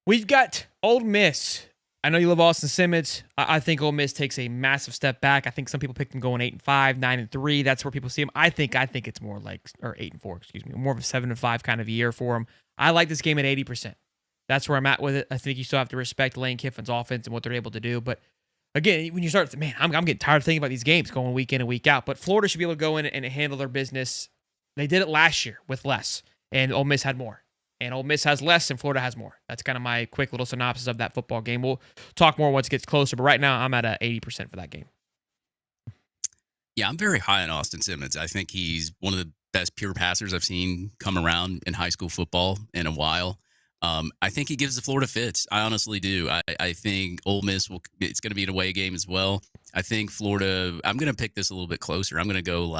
We've got Ole Miss. I know you love Austin Simmons. I think Ole Miss takes a massive step back. I think some people picked them going 8-5, 9-3. That's where people see them. I think it's more like, or 8-4, excuse me, more of a 7-5 kind of year for them. I like this game at 80%. That's where I'm at with it. I think you still have to respect Lane Kiffin's offense and what they're able to do. But again, when you start, man, I'm getting tired of thinking about these games going week in and week out. But Florida should be able to go in and handle their business. They did it last year with less, and Ole Miss had more. And Ole Miss has less and Florida has more. That's kind of my quick little synopsis of that football game. We'll talk more once it gets closer, but right now I'm at 80% for that game. Yeah, I'm very high on Austin Simmons. I think he's one of the best pure passers I've seen come around in high school football in a while. I think he gives the Florida fits. I honestly do. I think Ole Miss it's going to be an away game as well. I think Florida, I'm going to pick this a little bit closer. I'm going to go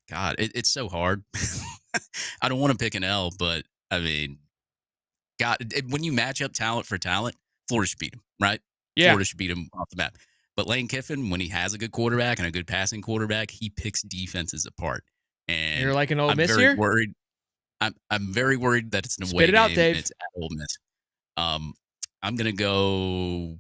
God, it's so hard. I don't want to pick an L, but I mean, God, when you match up talent for talent, Florida should beat him, right? Yeah. Florida should beat him off the bat. But Lane Kiffin, when he has a good quarterback and a good passing quarterback, he picks defenses apart. And you're like an Ole Miss very here? Worried. I'm very worried that it's an away Spit it out, game. Dave. It's at Ole Miss. I'm going to go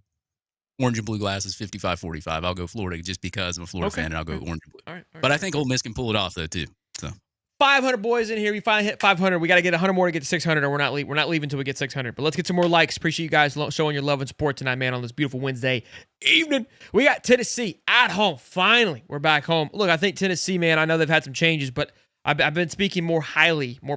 orange and blue glasses, 55-45. I'll go Florida just because I'm a Florida fan, and I'll go orange and blue. All right. But I think Ole Miss can pull it off, though, too. So 500 boys in here. We finally hit 500. We got to get 100 more to get to 600, or we're not leaving until we get 600. But let's get some more likes. Appreciate you guys showing your love and support tonight, man, on this beautiful Wednesday evening. We got Tennessee at home. Finally, we're back home. Look, I think Tennessee, man, I know they've had some changes, but I've been speaking more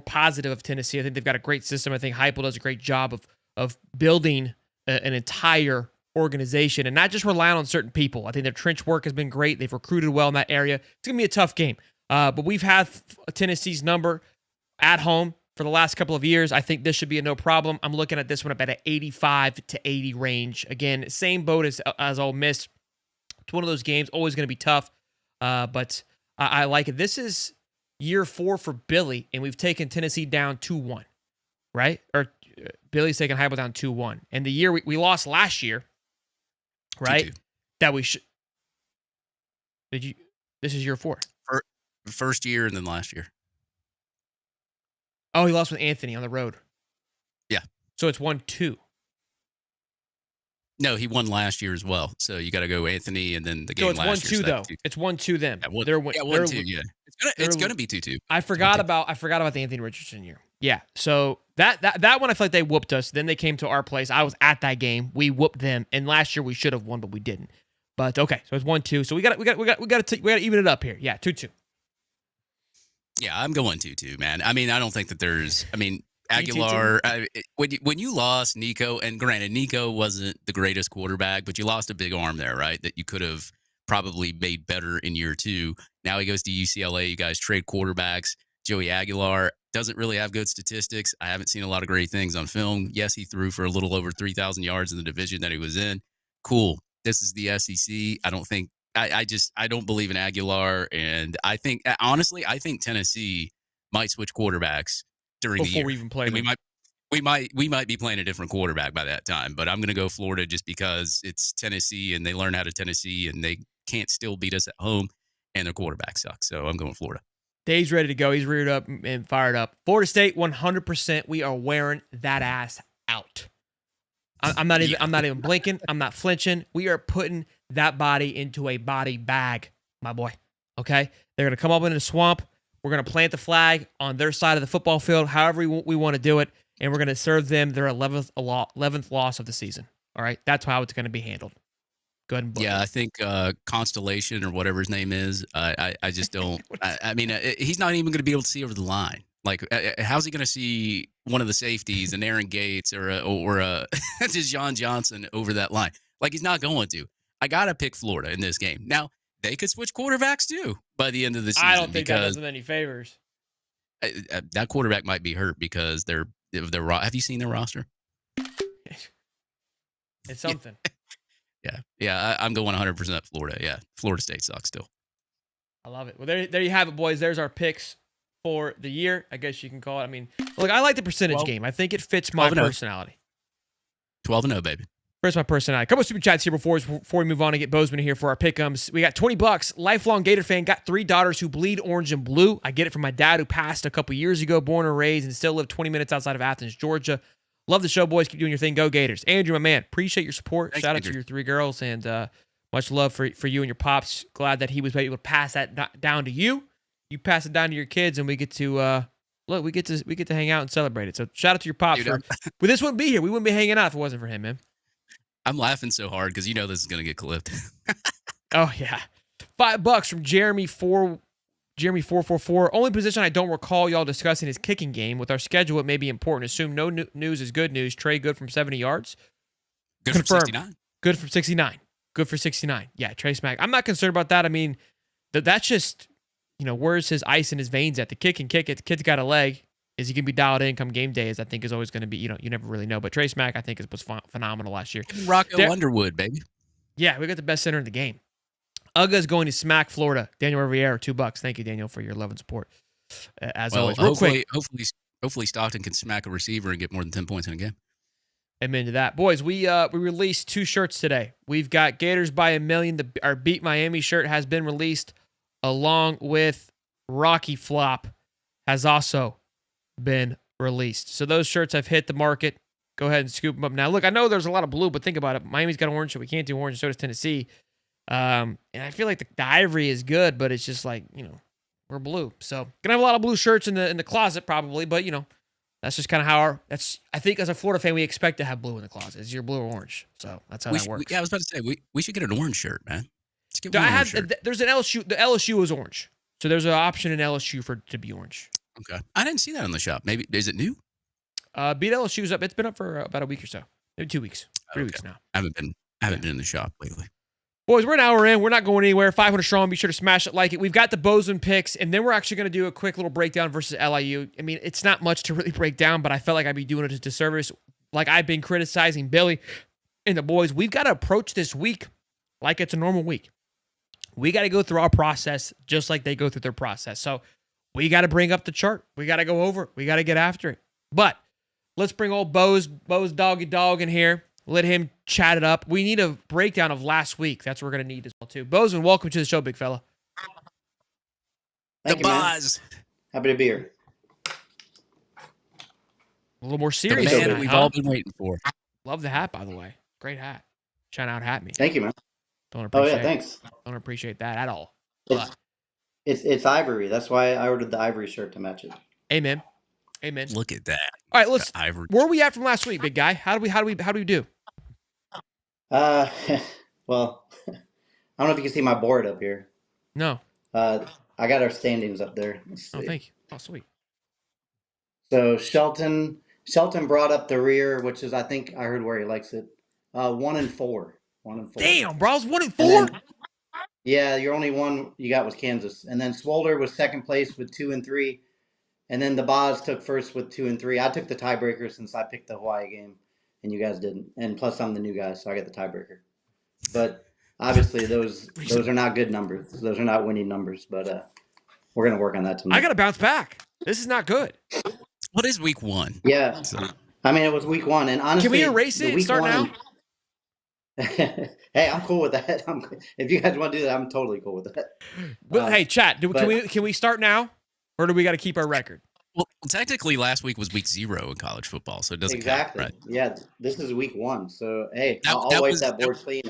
positive of Tennessee. I think they've got a great system. I think Heupel does a great job of building an entire organization and not just relying on certain people. I think their trench work has been great. They've recruited well in that area. It's going to be a tough game. But we've had Tennessee's number at home for the last couple of years. I think this should be a no problem. I'm looking at this one about an 85 to 80 range. Again, same boat as Ole Miss. It's one of those games, always going to be tough. But I like it. This is year 4 for Billy, and we've taken Tennessee down 2-1, right? Or Billy's taking Heupel down 2-1. And the year we lost last year, right? 2-2. That we should. Did you? This is year 4. First year and then last year. Oh, he lost with Anthony on the road. Yeah. So it's 1-2. No, he won last year as well. So you got to go Anthony and then the game So it's last year. 1-2 though. It's 1-2 then. Yeah, 1-2. Yeah, it's gonna be 2-2. I forgot about the Anthony Richardson year. Yeah. So that one I feel like they whooped us. Then they came to our place. I was at that game. We whooped them. And last year we should have won, but we didn't. But okay, so it's 1-2. So we got to even it up here. Yeah, 2-2. Yeah, I'm going 2-2, man. I mean, I don't think that Aguilar, when you lost Nico, and granted, Nico wasn't the greatest quarterback, but you lost a big arm there, right? That you could have probably made better in year 2. Now he goes to UCLA. You guys trade quarterbacks. Joey Aguilar doesn't really have good statistics. I haven't seen a lot of great things on film. Yes, he threw for a little over 3,000 yards in the division that he was in. Cool. This is the SEC. I don't believe in Aguilar, and I think Tennessee might switch quarterbacks during the year. Before we even play them. We might be playing a different quarterback by that time, but I'm going to go Florida just because it's Tennessee and they learn how to Tennessee and they can't still beat us at home and their quarterback sucks. So I'm going Florida. Dave's ready to go. He's reared up and fired up. Florida State, 100%. We are wearing that ass out. I'm not even blinking. I'm not flinching. We are putting that body into a body bag, my boy. Okay? They're going to come up in the swamp. We're going to plant the flag on their side of the football field, however we want to do it, and we're going to serve them their 11th loss of the season. All right? That's how it's going to be handled. Go ahead and book Yeah, it. I think Constellation or whatever his name is, I just don't – I mean, he's not even going to be able to see over the line. Like, how's he going to see one of the safeties, an Aaron Gates or a Deshaun Johnson over that line? Like, he's not going to. I got to pick Florida in this game. Now, they could switch quarterbacks too by the end of the season. I don't think that does them any favors. That quarterback might be hurt because they're have you seen their roster? It's something. Yeah. I'm going 100% Florida. Yeah, Florida State sucks still. I love it. Well, there you have it, boys. There's our picks for the year, I guess you can call it. I mean, look, I like the percentage game. I think it fits my personality. 12-0, baby. First, my personality. A couple of super chats here before we move on and get Bozeman here for our pick'ems. We got $20. Lifelong Gator fan. Got 3 daughters who bleed orange and blue. I get it from my dad who passed a couple years ago, born and raised, and still live 20 minutes outside of Athens, Georgia. Love the show, boys. Keep doing your thing. Go Gators. Andrew, my man, appreciate your support. Thanks, Shout out Andrew. to your 3 girls, and much love for you and your pops. Glad that he was able to pass that down to you. You pass it down to your kids, and we get to look. We get to hang out and celebrate it. So shout out to your pops. Dude, Well, this wouldn't be here. We wouldn't be hanging out if it wasn't for him, man. I'm laughing so hard because you know this is going to get clipped. Oh yeah, $5 from Jeremy 444. Only position I don't recall y'all discussing is kicking game. With our schedule, it may be important. Assume no news is good news. Trey good from 70 yards. Good Confirmed. from 69. Good from 69. Good for 69. Yeah, Trey Smack. I'm not concerned about that. I mean, that's just, where's his ice in his veins at? The kid can kick it. The kid's got a leg. Is he going to be dialed in come game day? I think is always going to be, you never really know. But Trey Smack, I think, was phenomenal last year. Rocco Underwood, baby. Yeah, we got the best center in the game. Uga's going to smack Florida. Daniel Riviera, $2. Thank you, Daniel, for your love and support. As always. Real quick. Hopefully Stockton can smack a receiver and get more than 10 points in a game. Amen to that. Boys, we released 2 shirts today. We've got Gators by a Million. Our Beat Miami shirt has been released, along with Rocky Flop has also been released. So those shirts have hit the market. Go ahead and scoop them up now. Look, I know there's a lot of blue, but think about it. Miami's got orange, so we can't do orange, and so does Tennessee. And I feel like the ivory is good, but it's just like, we're blue. So gonna have a lot of blue shirts in the closet probably, but that's just kind of how I think as a Florida fan, we expect to have blue in the closet. It's your blue or orange. So that's how that works. I was about to say, we should get an orange shirt, man. Let's get one orange shirt. There's an LSU. The LSU is orange. So there's an option in LSU to be orange. Okay. I didn't see that in the shop. Maybe, is it new? Beat LSU's up. It's been up for about a week or so. Maybe 2 weeks. 3 weeks now. I haven't been in the shop lately. Boys, we're an hour in. We're not going anywhere. 500 strong. Be sure to smash it, like it. We've got the Bozeman picks, and then we're actually going to do a quick little breakdown versus LIU. I mean, it's not much to really break down, but I felt like I'd be doing it a disservice. Like I've been criticizing Billy and the boys. We've got to approach this week like it's a normal week. We got to go through our process just like they go through their process. So we got to bring up the chart. We got to go over it. We got to get after it. But let's bring old Bo's doggy dog in here. Let him chat it up. We need a breakdown of last week. That's what we're going to need as well, too. Bozeman, welcome to the show, big fella. The Boz. Happy to be here. A little more The serious. man than that that, we've huh? all been waiting for. Love the hat, by the way. Great hat. Shout out hat me. Thank you, man. Don't Oh appreciate yeah, thanks. Don't appreciate that at all. It's, But, it's ivory. That's why I ordered the ivory shirt to match it. amen. Amen. Look at that. All right, let's. The ivory. Where are we at from last week, big guy? How do we do? Well, I don't know if you can see my board up here. No. I got our standings up there. Let's Oh, see. thank you. Oh, sweet. So Shelton brought up the rear, which is I think I heard where he likes it. 1-4. 1-4. Damn, bro. I was 1-4. And then- yeah, your only one you got was Kansas, and then Swolder was second place with 2-3, and then the Boz took first with 2-3. I took the tiebreaker since I picked the Hawaii game, and you guys didn't. And plus, I'm the new guy, so I got the tiebreaker. But obviously, those are not good numbers. Those are not winning numbers. But we're gonna work on that tonight. I got to bounce back. This is not good. What is week 1? Yeah, So, I mean it was week 1, and honestly, Can we erase the it and week start one- now? Hey, I'm cool with that. If you guys want to do that, I'm totally cool with that. But hey, chat. but- Can we start now, or do we got to keep our record? well, technically, last week was week 0 in college football, so it doesn't Exactly. count, right? Yeah, this is week 1. So hey, That- I'll that wipe was- that board clean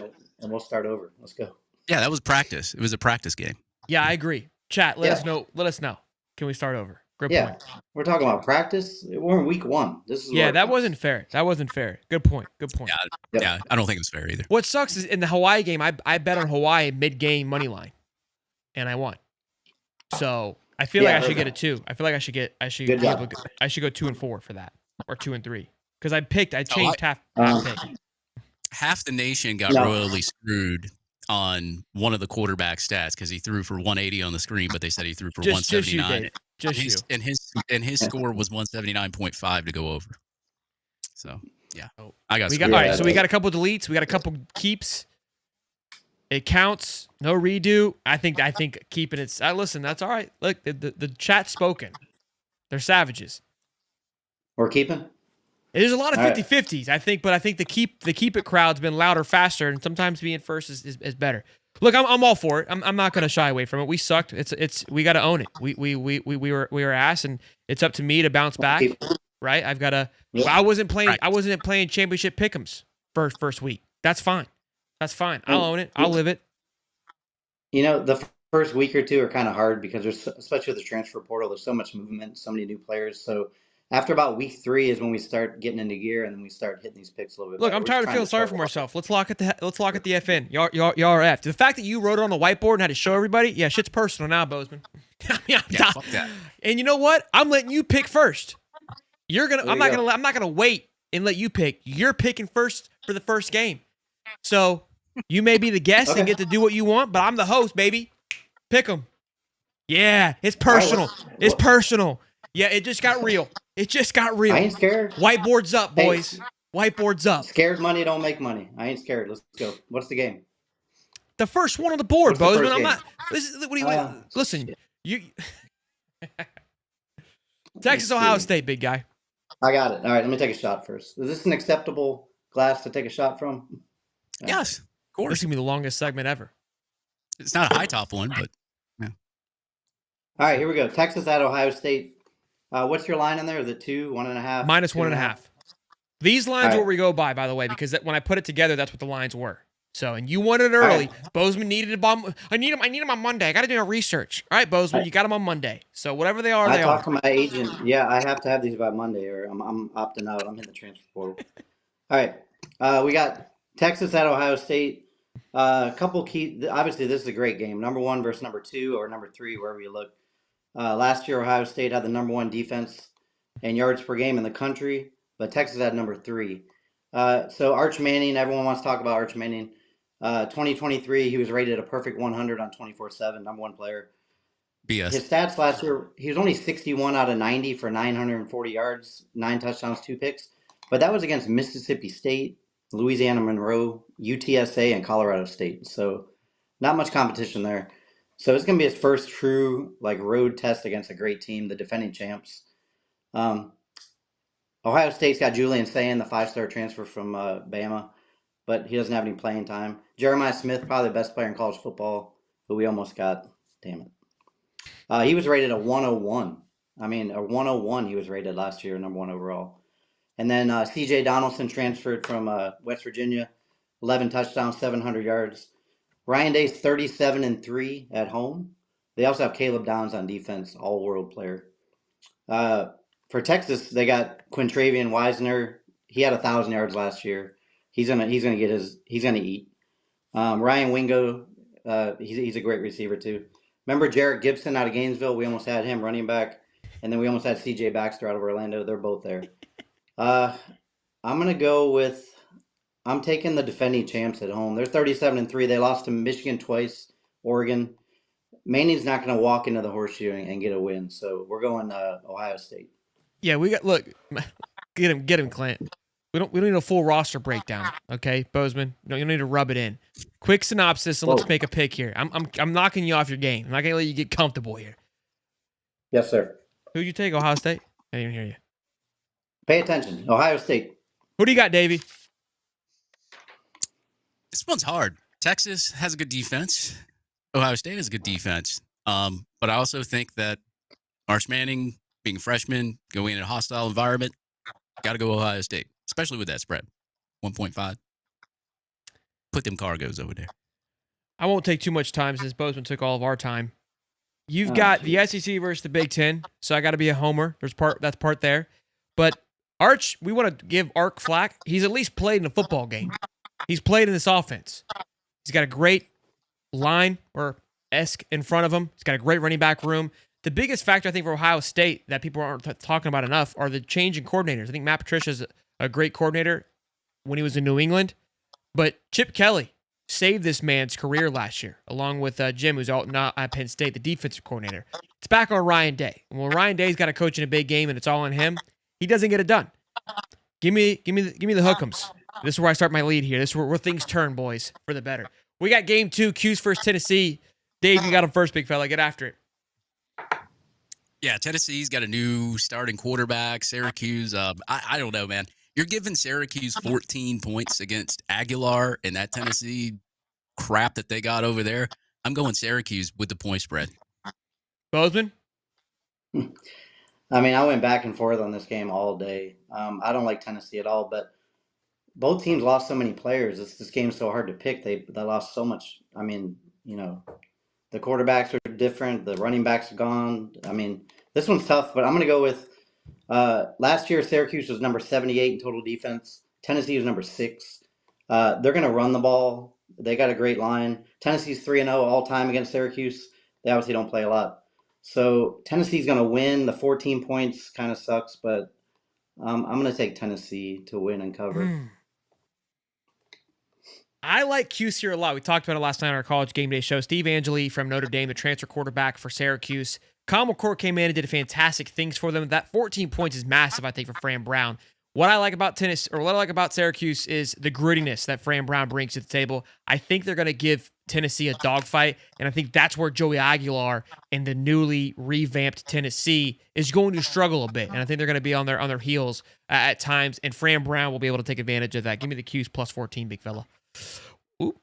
and we'll start over. Let's go. Yeah, that was practice. It was a practice game. Yeah, I agree. Chat. Let Yeah. us know. Let us know. Can we start over? Good Yeah, point. we're talking about practice. We're in week 1. This is Yeah, where it that counts. wasn't fair. That wasn't fair. Good point. Good point. Yeah, Yep. yeah, I don't think it's fair either. What sucks is in the Hawaii game, I bet on Hawaii mid-game money line, and I won. So I feel Yeah, like I I should heard get a 2. I feel like I should Good be job. able to- I should go 2-4 for that, or 2-3, because I changed half Um, pick. Half the nation got No. royally screwed on one of the quarterback stats because he threw for 180 on the screen, but they said he threw for Just you, 179. Dave. Just you. And his score was 179.5 to go over. So yeah, Oh. I got. We got screwed. all right. Yeah, So we got a couple deletes. We got a couple keeps. It counts. No redo. I think keeping it. Listen, that's all right. Look, the chat's spoken. They're savages. We're keeping. There's a lot of All right. 50-50s, I think, but I think the keep it crowd's been louder, faster, and sometimes being first is better. Look, I'm all for it. I'm not gonna shy away from it. We sucked. We got to own it. We were ass, and it's up to me to bounce back. Keep- Right? I've got to. Yeah. I wasn't playing. Right. I wasn't playing championship pick'ems first week. That's fine. That's fine. I'll own it. I'll live it. You know, the first week or two are kind of hard because especially with the transfer portal, there's so much movement, so many new players. So after about week 3 is when we start getting into gear and then we start hitting these picks a little bit. Look, better. I'm We're tired of trying feeling to sorry start for off- myself. Let's lock at the FN. Y'all are F. The fact that you wrote it on the whiteboard and had to show everybody, yeah, shit's personal now, Bozeman. I mean, Yeah, fuck that. And you know what? I'm letting you pick first. You're gonna. There I'm you not go. gonna. I'm not gonna wait and let you pick. You're picking first for the first game. So you may be the guest and Okay. get to do what you want, but I'm the host, baby. Pick them. Yeah, it's personal. It's personal. Yeah, it just got real. It just got real. I ain't scared. Whiteboards up, Hey. boys. Whiteboards up. Scared money don't make money. I ain't scared. Let's go. What's the game? The first one on the board, What's the Bozeman. first I'm game? not. This is what do you Ah, listen? shit. You Texas, Ohio State, big guy. I got it. All right, let me take a shot first. Is this an acceptable glass to take a shot from? Yes, of This course. is gonna be the longest segment ever. It's not a high top one, but All right, here we go. Texas at Ohio State. What's your line in there? Is it 2, 1.5? Minus 1.5. These lines All right. are what we go by the way, because when I put it together, that's what the lines were. So, and you wanted it early. Bozeman needed a bomb. I need them on Monday. I got to do a research. All right, Bozeman, you got them on Monday. So whatever they are, I they talked are. to my agent. Yeah, I have to have these by Monday, or I'm opting out. I'm in the transfer portal. All right, we got Texas at Ohio State. A couple key. Obviously, this is a great game. Number 1 versus number 2, or number 3, wherever you look. Last year, Ohio State had the number 1 defense and yards per game in the country, but Texas had number 3. So Arch Manning, everyone wants to talk about Arch Manning. 2023, he was rated a perfect 100 on 24/7, number 1 player. BS. His stats last year, he was only 61 out of 90 for 940 yards, 9 touchdowns, 2 picks. But that was against Mississippi State, Louisiana Monroe, UTSA, and Colorado State. So not much competition there. So it's going to be his first true like road test against a great team, the defending champs. Um, Ohio State's got Julian Sayin, the 5-star transfer from Bama, but he doesn't have any playing time. Jeremiah Smith, probably the best player in college football, who we almost got. Damn it. He was rated a 101. I mean, a 101 he was rated last year, number 1 overall. And then C.J. Donaldson transferred from West Virginia, 11 touchdowns, 700 yards. Ryan Day's 37-3 at home. They also have Caleb Downs on defense, all-world player. For Texas, they got Quintravian Wisner. He had 1,000 yards last year. He's gonna eat. Ryan Wingo, he's a great receiver too. Remember Jarrett Gibson out of Gainesville? We almost had him running back, and then we almost had C.J. Baxter out of Orlando. They're both there. I'm gonna go with. I'm taking the defending champs at home. They're 37-3. They lost to Michigan twice, Oregon. Manning's not going to walk into the horseshoe and get a win, so we're going Ohio State. Yeah, get him, Clint. We don't need a full roster breakdown, okay, Bozeman? No, you don't need to rub it in. Quick synopsis, and let's make a pick here. I'm knocking you off your game. I'm not gonna let you get comfortable here. Yes, sir. Who'd you take? Ohio State? I didn't even hear you. Pay attention. Ohio State. Who do you got, Davey? This one's hard. Texas has a good defense. Ohio State has a good defense. But I also think that Arch Manning, being a freshman, going in a hostile environment, got to go Ohio State, especially with that spread, 1.5. Put them cargos over there. I won't take too much time since Bozeman took all of our time. You've got the SEC versus the Big Ten, so I got to be a homer. That's part there. But Arch, we want to give Arch flack. He's at least played in a football game. He's played in this offense. He's got a great line or esque in front of him. He's got a great running back room. The biggest factor, I think, for Ohio State that people aren't talking about enough are the change in coordinators. I think Matt Patricia's a great coordinator when he was in New England, but Chip Kelly saved this man's career last year, along with Jim, who's not at Penn State, the defensive coordinator. It's back on Ryan Day. And when Ryan Day's got to coach in a big game and it's all on him, he doesn't get it done. Give me the hook'ems. This is where I start my lead here. This is where things turn, boys, for the better. We got game 2, Q's versus Tennessee. Dave, you got him first, big fella. Get after it. Yeah, Tennessee's got a new starting quarterback. Syracuse, I don't know, man. You're giving Syracuse 14 points against Aguilar and that Tennessee crap that they got over there. I'm going Syracuse with the point spread. Bozeman? I mean, I went back and forth on this game all day. I don't like Tennessee at all, but both teams lost so many players. This game's so hard to pick. They lost so much. I mean, the quarterbacks are different. The running backs are gone. I mean, this one's tough, but I'm going to go with last year Syracuse was number 78 in total defense. Tennessee was number 6. They're going to run the ball. They got a great line. Tennessee's 3-0 all time against Syracuse. They obviously don't play a lot. So Tennessee's going to win. The 14 points kind of sucks, but I'm going to take Tennessee to win and cover. I like Q's here a lot. We talked about it last night on our college game day show. Steve Angeli from Notre Dame, the transfer quarterback for Syracuse. Kyle McCord came in and did fantastic things for them. That 14 points is massive, I think, for Fran Brown. What I like about Syracuse is the grittiness that Fran Brown brings to the table. I think they're going to give Tennessee a dogfight, and I think that's where Joey Aguilar and the newly revamped Tennessee is going to struggle a bit, and I think they're going to be on their heels at times, and Fran Brown will be able to take advantage of that. Give me the Q's plus 14, big fella. Ooh.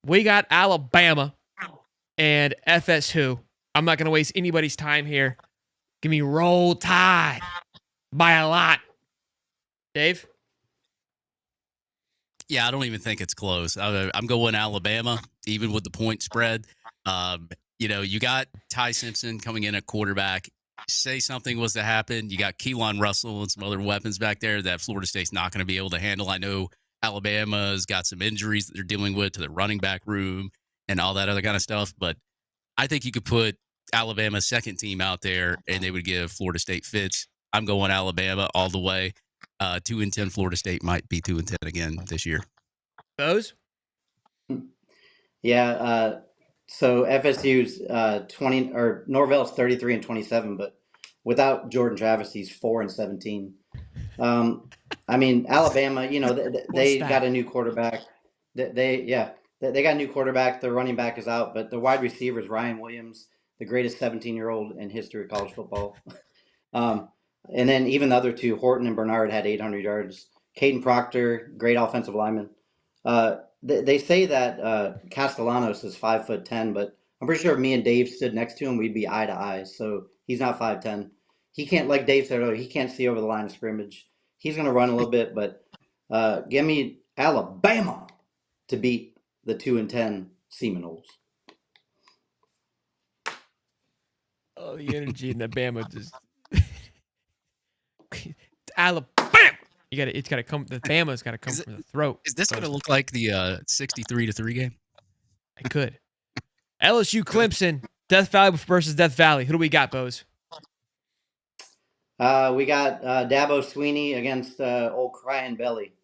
We got Alabama and FSU. I'm not going to waste anybody's time here. Give me Roll Tide by a lot. Dave? Yeah, I don't even think it's close. I'm going Alabama, even with the point spread. You got Ty Simpson coming in at quarterback. Say something was to happen. You got Keelan Russell and some other weapons back there that Florida State's not going to be able to handle. I know Alabama's got some injuries that they're dealing with to the running back room and all that other kind of stuff. But I think you could put Alabama's second team out there and they would give Florida State fits. I'm going Alabama all the way. 2-10 Florida State might be 2-10 again this year. Bose? Yeah. So FSU's 20 or Norvell's 33-27, but without Jordan Travis, he's 4-17. I mean, Alabama, they got a new quarterback. They They got a new quarterback. Their running back is out, but the wide receiver is Ryan Williams, the greatest 17-year-old in history of college football. um, and then even the other two, Horton and Bernard, had 800 yards. Caden Proctor, great offensive lineman. They say that Castellanos is 5'10", but I'm pretty sure if me and Dave stood next to him, we'd be eye to eye. So he's not 5'10". He can't, like Dave said earlier, he can't see over the line of scrimmage. He's going to run a little bit, but give me Alabama to beat the 2-10 Seminoles. Oh, the energy in the Bama just Alabama. It's gotta come. The Bama's gotta come from the throat. Is this gonna look like the 63-3 game? It could. LSU Clemson, Death Valley versus Death Valley. Who do we got, Bose? We got Dabo Sweeney against old Crying Belly.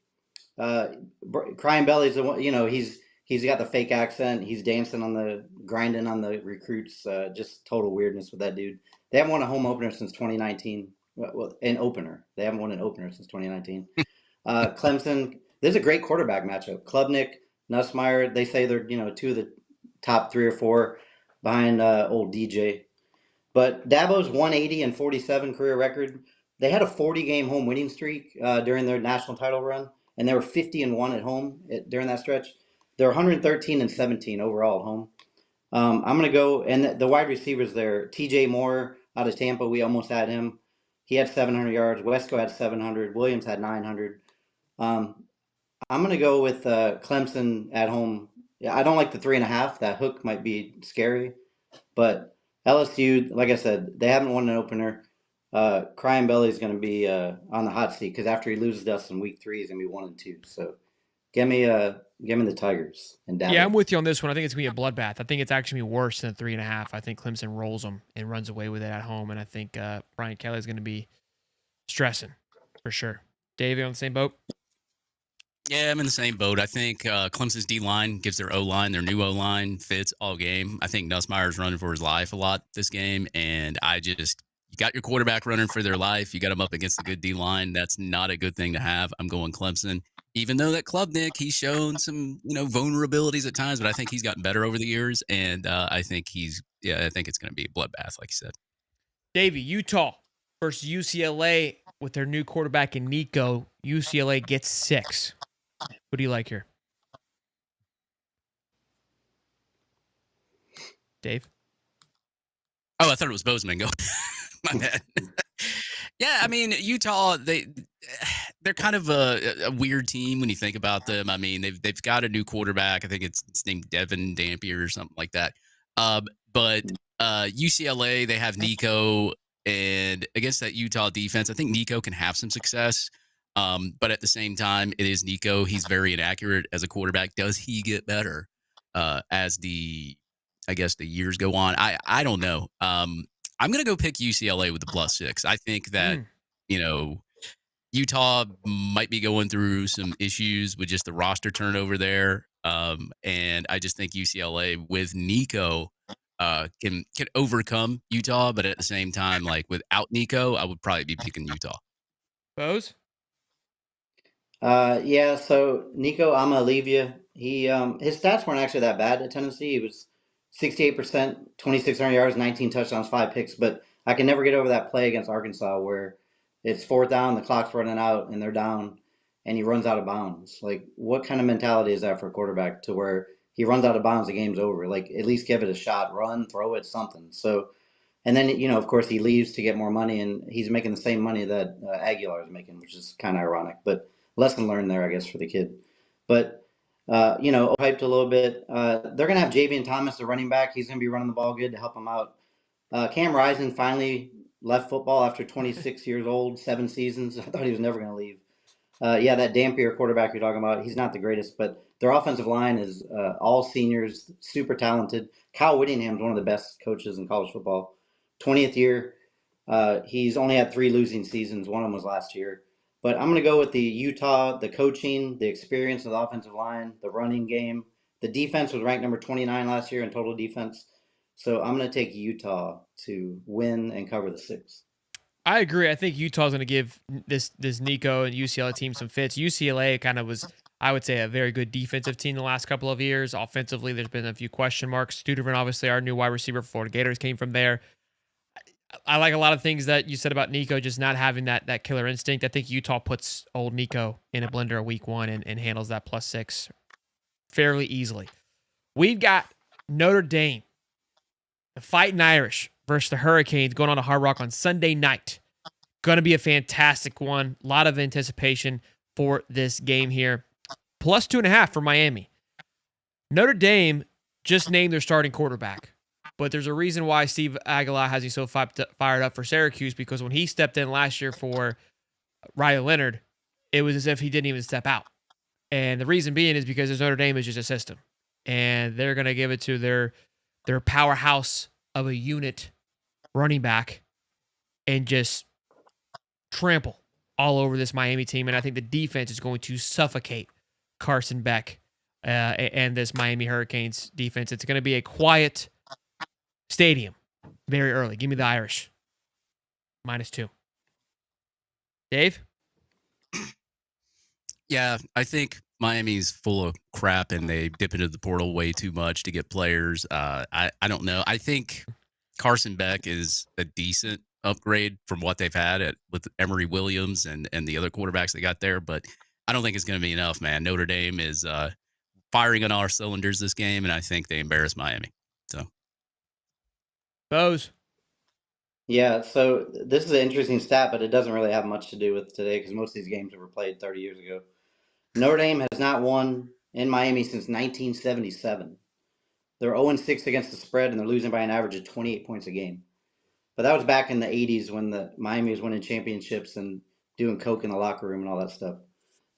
Crying Belly's the one, he's got the fake accent. He's grinding on the recruits. Just total weirdness with that dude. They haven't won a home opener since 2019. Well, an opener. They haven't won an opener since 2019. Clemson. This is a great quarterback matchup. Klubnik, Nussmeier. They say they're two of the top 3 or 4 behind old DJ. But Dabo's 180 and 47 career record. They had a 40-game home winning streak during their national title run, and they were 50-1 at home during that stretch. They're 113 and 17 overall at home. I'm going to go, and the wide receivers there, TJ Moore out of Tampa, we almost had him. He had 700 yards. Wesco had 700. Williams had 900. I'm going to go with Clemson at home. Yeah, I don't like the 3.5. That hook might be scary, but LSU, like I said, they haven't won an opener. Crying Belly is going to be on the hot seat because after he loses us in week 3, he's going to be 1-2. So give me the Tigers and Dallas. Yeah, I'm with you on this one. I think it's going to be a bloodbath. I think it's actually going to be worse than 3.5. I think Clemson rolls them and runs away with it at home, and I think Brian Kelly is going to be stressing for sure. Dave, you on the same boat? Yeah, I'm in the same boat. I think Clemson's D-line gives their O-line, their new O-line, fits all game. I think Nussmeier's running for his life a lot this game, and you got your quarterback running for their life. You got him up against a good D-line. That's not a good thing to have. I'm going Clemson. Even though that Klubnik, he's shown some, vulnerabilities at times, but I think he's gotten better over the years, and I think it's going to be a bloodbath, like you said. Davey, Utah versus UCLA with their new quarterback in Nico. UCLA gets 6. What do you like here? Dave? Oh, I thought it was Bozeman going. My bad. Yeah, I mean, Utah, they're kind of a weird team when you think about them. I mean, they've got a new quarterback. I think it's named Devin Dampier or something like that. But UCLA, they have Nico, and against that Utah defense, I think Nico can have some success. But at the same time, it is Nico. He's very inaccurate as a quarterback. Does he get better as the years go on? I don't know. I'm going to go pick UCLA with the +6. I think that, Utah might be going through some issues with just the roster turnover there. And I just think UCLA with Nico can overcome Utah. But at the same time, like without Nico, I would probably be picking Utah. Bose? Yeah, so Nico, I'm going to leave you. His stats weren't actually that bad at Tennessee. He was 68%, 2,600 yards, 19 touchdowns, 5 picks. But I can never get over that play against Arkansas where it's 4th down, the clock's running out, and they're down, and he runs out of bounds. Like, what kind of mentality is that for a quarterback to where he runs out of bounds, the game's over? Like, at least give it a shot, run, throw it, something. So, and then, of course, he leaves to get more money, and he's making the same money that Aguilar is making, which is kind of ironic. But lesson learned there, I guess, for the kid. But, hyped a little bit. They're going to have Javian Thomas, the running back. He's going to be running the ball good to help him out. Cam Rising finally left football after 26 years old, 7 seasons. I thought he was never going to leave. That Dampier quarterback you're talking about, he's not the greatest, but their offensive line is all seniors, super talented. Kyle Whittingham's one of the best coaches in college football. 20th year. He's only had 3 losing seasons. One of them was last year. But I'm going to go with the Utah, the coaching, the experience of the offensive line, the running game. The defense was ranked number 29 last year in total defense. So I'm going to take Utah to win and cover the 6. I agree. I think Utah's going to give this Nico and UCLA team some fits. UCLA kind of was, I would say, a very good defensive team the last couple of years. Offensively, there's been a few question marks. Studerman, obviously, our new wide receiver for Florida Gators, came from there. I like a lot of things that you said about Nico, just not having that killer instinct. I think Utah puts old Nico in a blender week 1 and handles that +6 fairly easily. We've got Notre Dame, the Fighting Irish versus the Hurricanes, going on to Hard Rock on Sunday night. Going to be a fantastic one. A lot of anticipation for this game here. +2.5 for Miami. Notre Dame just named their starting quarterback. But there's a reason why Steve Aguilar has you so fired up for Syracuse, because when he stepped in last year for Riley Leonard, it was as if he didn't even step out. And the reason being is because Notre Dame is just a system. And they're going to give it to their powerhouse of a unit running back and just trample all over this Miami team. And I think the defense is going to suffocate Carson Beck and this Miami Hurricanes defense. It's going to be a quiet stadium very early. Give me the Irish. -2. Dave? Yeah, I think Miami's full of crap and they dip into the portal way too much to get players. I don't know. I think Carson Beck is a decent upgrade from what they've had with Emory Williams and the other quarterbacks they got there, but I don't think it's going to be enough, man. Notre Dame is firing on all cylinders this game, and I think they embarrass Miami. So, Bose. Yeah, so this is an interesting stat, but it doesn't really have much to do with today because most of these games were played 30 years ago. Notre Dame has not won in Miami since 1977. They're 0-6 against the spread, and they're losing by an average of 28 points a game. But that was back in the 80s when the Miami was winning championships and doing coke in the locker room and all that stuff.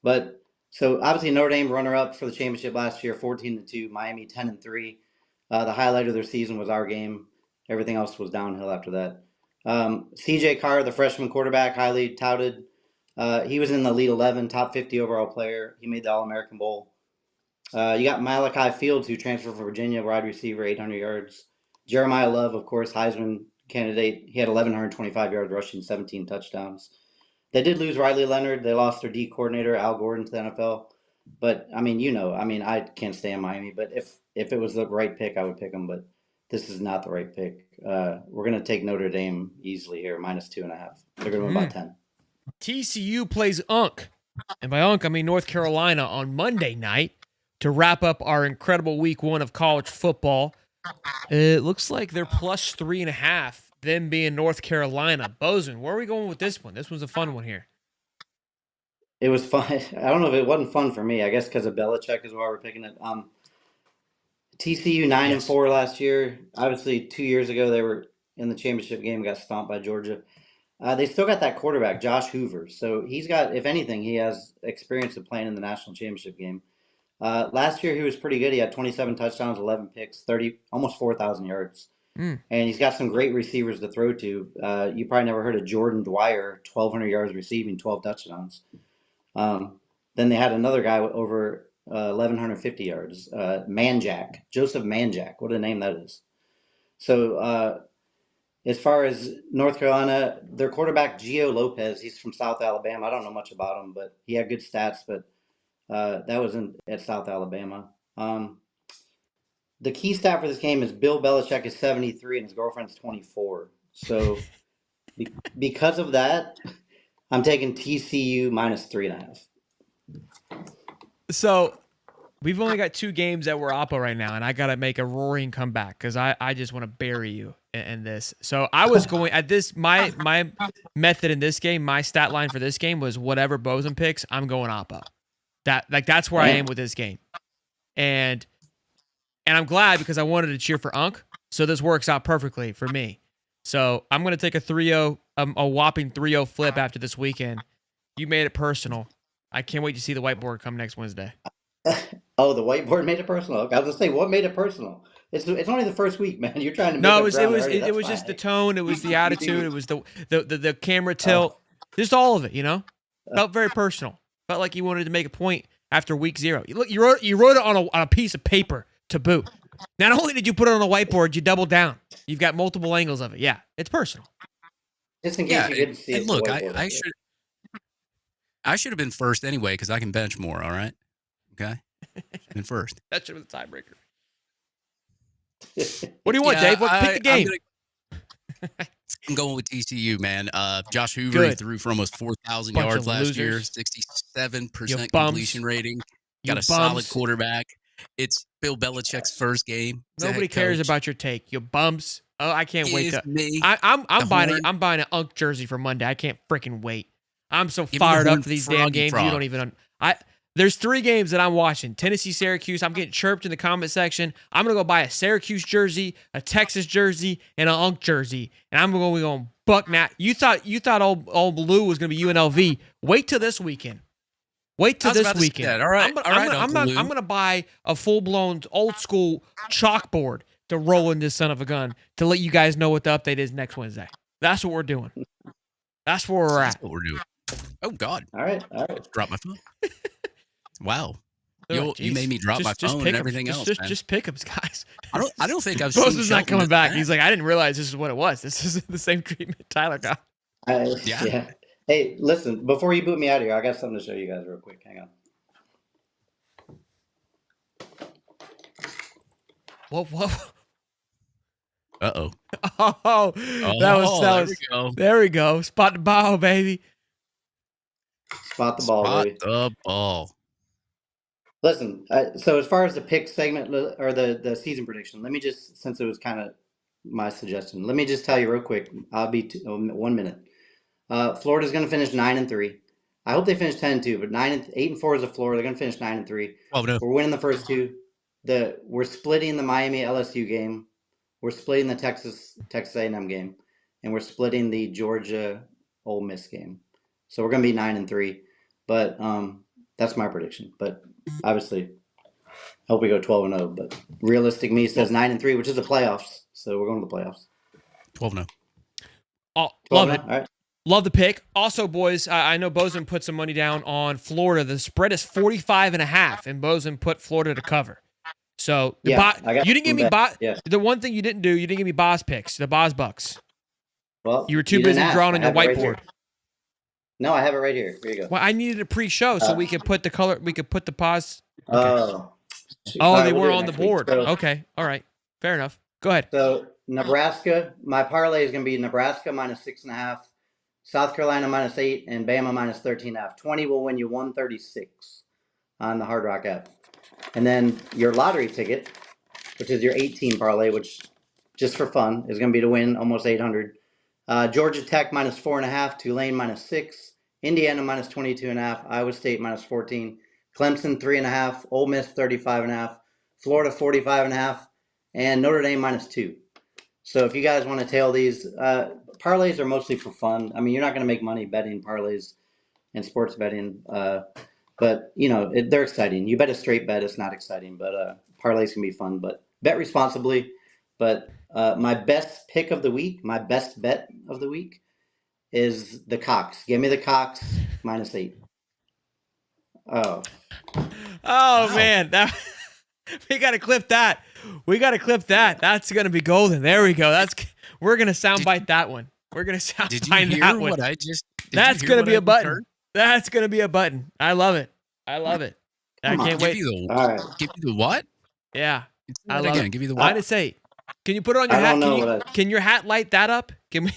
But so obviously Notre Dame runner-up for the championship last year, 14-2. Miami 10-3. The highlight of their season was our game. Everything else was downhill after that. CJ Carr, the freshman quarterback, highly touted. He was in the Elite 11, top 50 overall player. He made the All-American Bowl. You got Malachi Fields, who transferred from Virginia, wide receiver, 800 yards. Jeremiah Love, of course, Heisman candidate. He had 1,125 yards rushing, 17 touchdowns. They did lose Riley Leonard. They lost their D coordinator, Al Gordon, to the NFL. But, I mean, I can't stand Miami. But if it was the right pick, I would pick them. But this is not the right pick. We're going to take Notre Dame easily here, -2.5. They're going to win by 10. TCU plays UNC. And by UNC, I mean North Carolina on Monday night to wrap up our incredible week 1 of college football. It looks like they're +3.5, them being North Carolina. Bozeman, where are we going with this one? This one's a fun one here. It was fun. I don't know if it wasn't fun for me. I guess because of Belichick is why we're picking it. TCU 9-4 last year. Obviously, 2 years ago they were in the championship game, got stomped by Georgia. They still got that quarterback, Josh Hoover. So he's got, if anything, he has experience of playing in the national championship game. Last year he was pretty good. He had 27 touchdowns, 11 picks, almost 4,000 yards. And he's got some great receivers to throw to. You probably never heard of Jordan Dwyer, 1,200 yards receiving, 12 touchdowns. Then they had another guy with over 1,150 yards, Joseph Manjack. What a name that is. So as far as North Carolina, their quarterback, Gio Lopez, he's from South Alabama. I don't know much about him, but he had good stats, but that was at South Alabama. The key stat for this game is Bill Belichick is 73 and his girlfriend's 24. So because of that, I'm taking TCU -3.5. So we've only got 2 games that we're oppo right now, and I got to make a roaring comeback because I just want to bury you in this. So I was going at this, my method in this game, my stat line for this game was whatever Bozeman picks, I'm going oppo. That's where I am with this game. And I'm glad because I wanted to cheer for UNC, so this works out perfectly for me. So I'm going to take a 3-0, a whopping 3-0 flip after this weekend. You made it personal. I can't wait to see the whiteboard come next Wednesday. Oh, the whiteboard made it personal. Okay, I was going to say, what made it personal? It's only the first week, man. You're trying to make no, up it was ground already. it was just the tone, it was the attitude, it was the camera tilt, Oh. just all of it. Felt very personal. Felt like you wanted to make a point after week 0. You wrote it on a piece of paper to boot. Not only did you put it on a whiteboard, you doubled down. You've got multiple angles of it. Yeah, it's personal. Just in case you didn't see it. And look, I should have been first anyway because I can bench more. All right. Okay, in first. That should have been the tiebreaker. What do you want, Dave? Pick the game. I'm going with TCU, man. Josh Hoover Good. threw for almost 4,000 Bunch yards of last year, losers. 67% bums. completion rating. You Got a solid bums. quarterback. It's Bill Belichick's first game. as a Nobody head cares coach. about your take. You bums. Oh, I can't wait Give to. me I'm the buying horn. I'm buying an Unk jersey for Monday. I can't freaking wait. I'm so Give me the fired up horn for these froggy damn games. frog. You don't even. There's 3 games that I'm watching. Tennessee, Syracuse. I'm getting chirped in the comment section. I'm gonna go buy a Syracuse jersey, a Texas jersey, and an Unk jersey, and I'm gonna be going buck nat. You thought old Lou was gonna be UNLV. Wait till this weekend. Wait till I was this about to say weekend. that. All right, I'm gonna buy a full blown old school chalkboard to roll in this son of a gun to let you guys know what the update is next Wednesday. That's what we're doing. That's where we're That's at. what we're doing. Oh God! All right. Drop my phone. Wow. They're You like, made "Geez, me drop my phone pick and 'em. everything else. Man. Just pick 'em, guys. I don't think I've seen Bosa's not Shelton coming this back. bad. He's like, I didn't realize this is what it was. This is the same treatment Tyler got. Yeah. Hey, listen, before you boot me out of here, I got something to show you guys real quick. Hang on. Whoa. Uh-oh. Oh, There we go. There we go. Spot the ball, baby. Spot the ball, Spot baby. the ball. Listen, so as far as the pick segment or the season prediction, let me just, since it was kind of my suggestion, let me just tell you real quick. I'll be 1 minute. Florida's going to finish 9-3. I hope they finish 10-2, but 8-4 is the floor. They're going to finish 9-3. Oh no. We're winning the first 2. We're splitting the Miami LSU game. We're splitting the Texas A&M game, and we're splitting the Georgia Ole Miss game. So we're going to be 9-3, but that's my prediction. But obviously, I hope we go 12-0. But realistic me says 9-3, which is the playoffs. So we're going to the playoffs. 12-0. Oh, love it. All right. Love the pick. Also, boys, I know Bozeman put some money down on Florida. The spread is 45.5, and Bozeman put Florida to cover. So you didn't give me the one thing you didn't do. You didn't give me Boz picks, the Boz Bucks. Well, you were too busy drawing on your whiteboard. No, I have it right here. Here you go. Well, I needed a pre-show so we could put the color. We could put the pause. Okay. They were on the board. Okay, all right, fair enough. Go ahead. So Nebraska, my parlay is going to be Nebraska -6.5, South Carolina -8, and Bama -13.5. 20 will win you 136 on the Hard Rock app. And then your lottery ticket, which is your 18 parlay, which just for fun is going to be to win almost 800. Georgia Tech -4.5, Tulane -6, Indiana -22.5, Iowa State -14, Clemson 3.5, Ole Miss 35.5, Florida 45.5, and Notre Dame -2. So if you guys want to tail these, parlays are mostly for fun. I mean, you're not going to make money betting parlays and sports betting. But, you know, they're exciting. You bet a straight bet, it's not exciting. But parlays can be fun. But bet responsibly. But my best pick of the week, my best bet of the week is the Cox. Give me the Cox -8. Oh. Oh, man. We got to clip that. That's going to be golden. There we go. We're going to soundbite that one. We're going to soundbite that one. That's going to be a button. That's going to be a button. I love it. I can't wait. Give you the what? Yeah. I love it. Give you the what? -8. Can you put it on your hat? Can your hat light that up? Can we?